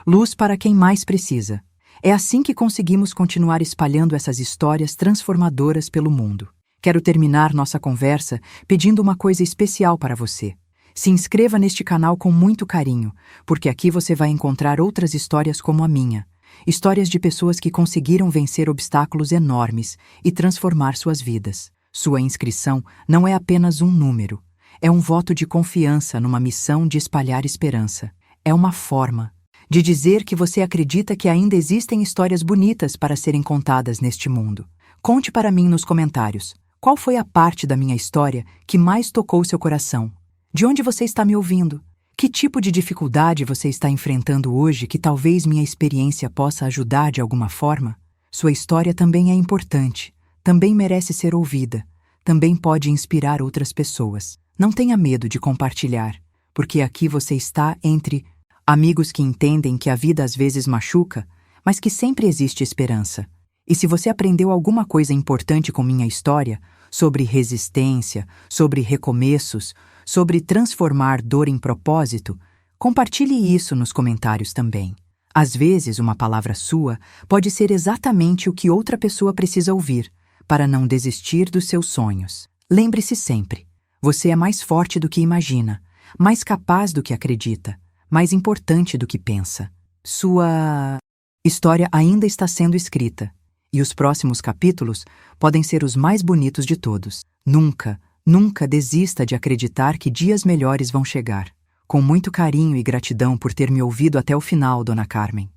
luz para quem mais precisa. É assim que conseguimos continuar espalhando essas histórias transformadoras pelo mundo. Quero terminar nossa conversa pedindo uma coisa especial para você. Se inscreva neste canal com muito carinho, porque aqui você vai encontrar outras histórias como a minha. Histórias de pessoas que conseguiram vencer obstáculos enormes e transformar suas vidas. Sua inscrição não é apenas um número. É um voto de confiança numa missão de espalhar esperança. É uma forma de dizer que você acredita que ainda existem histórias bonitas para serem contadas neste mundo. Conte para mim nos comentários qual foi a parte da minha história que mais tocou seu coração. De onde você está me ouvindo? Que tipo de dificuldade você está enfrentando hoje que talvez minha experiência possa ajudar de alguma forma? Sua história também é importante, também merece ser ouvida, também pode inspirar outras pessoas. Não tenha medo de compartilhar, porque aqui você está entre amigos que entendem que a vida às vezes machuca, mas que sempre existe esperança. E se você aprendeu alguma coisa importante com minha história, sobre resistência, sobre recomeços, sobre transformar dor em propósito, compartilhe isso nos comentários também. Às vezes, uma palavra sua pode ser exatamente o que outra pessoa precisa ouvir para não desistir dos seus sonhos. Lembre-se sempre, você é mais forte do que imagina, mais capaz do que acredita, mais importante do que pensa. Sua história ainda está sendo escrita, e os próximos capítulos podem ser os mais bonitos de todos. Nunca desista de acreditar que dias melhores vão chegar. Com muito carinho e gratidão por ter me ouvido até o final, Dona Carmen.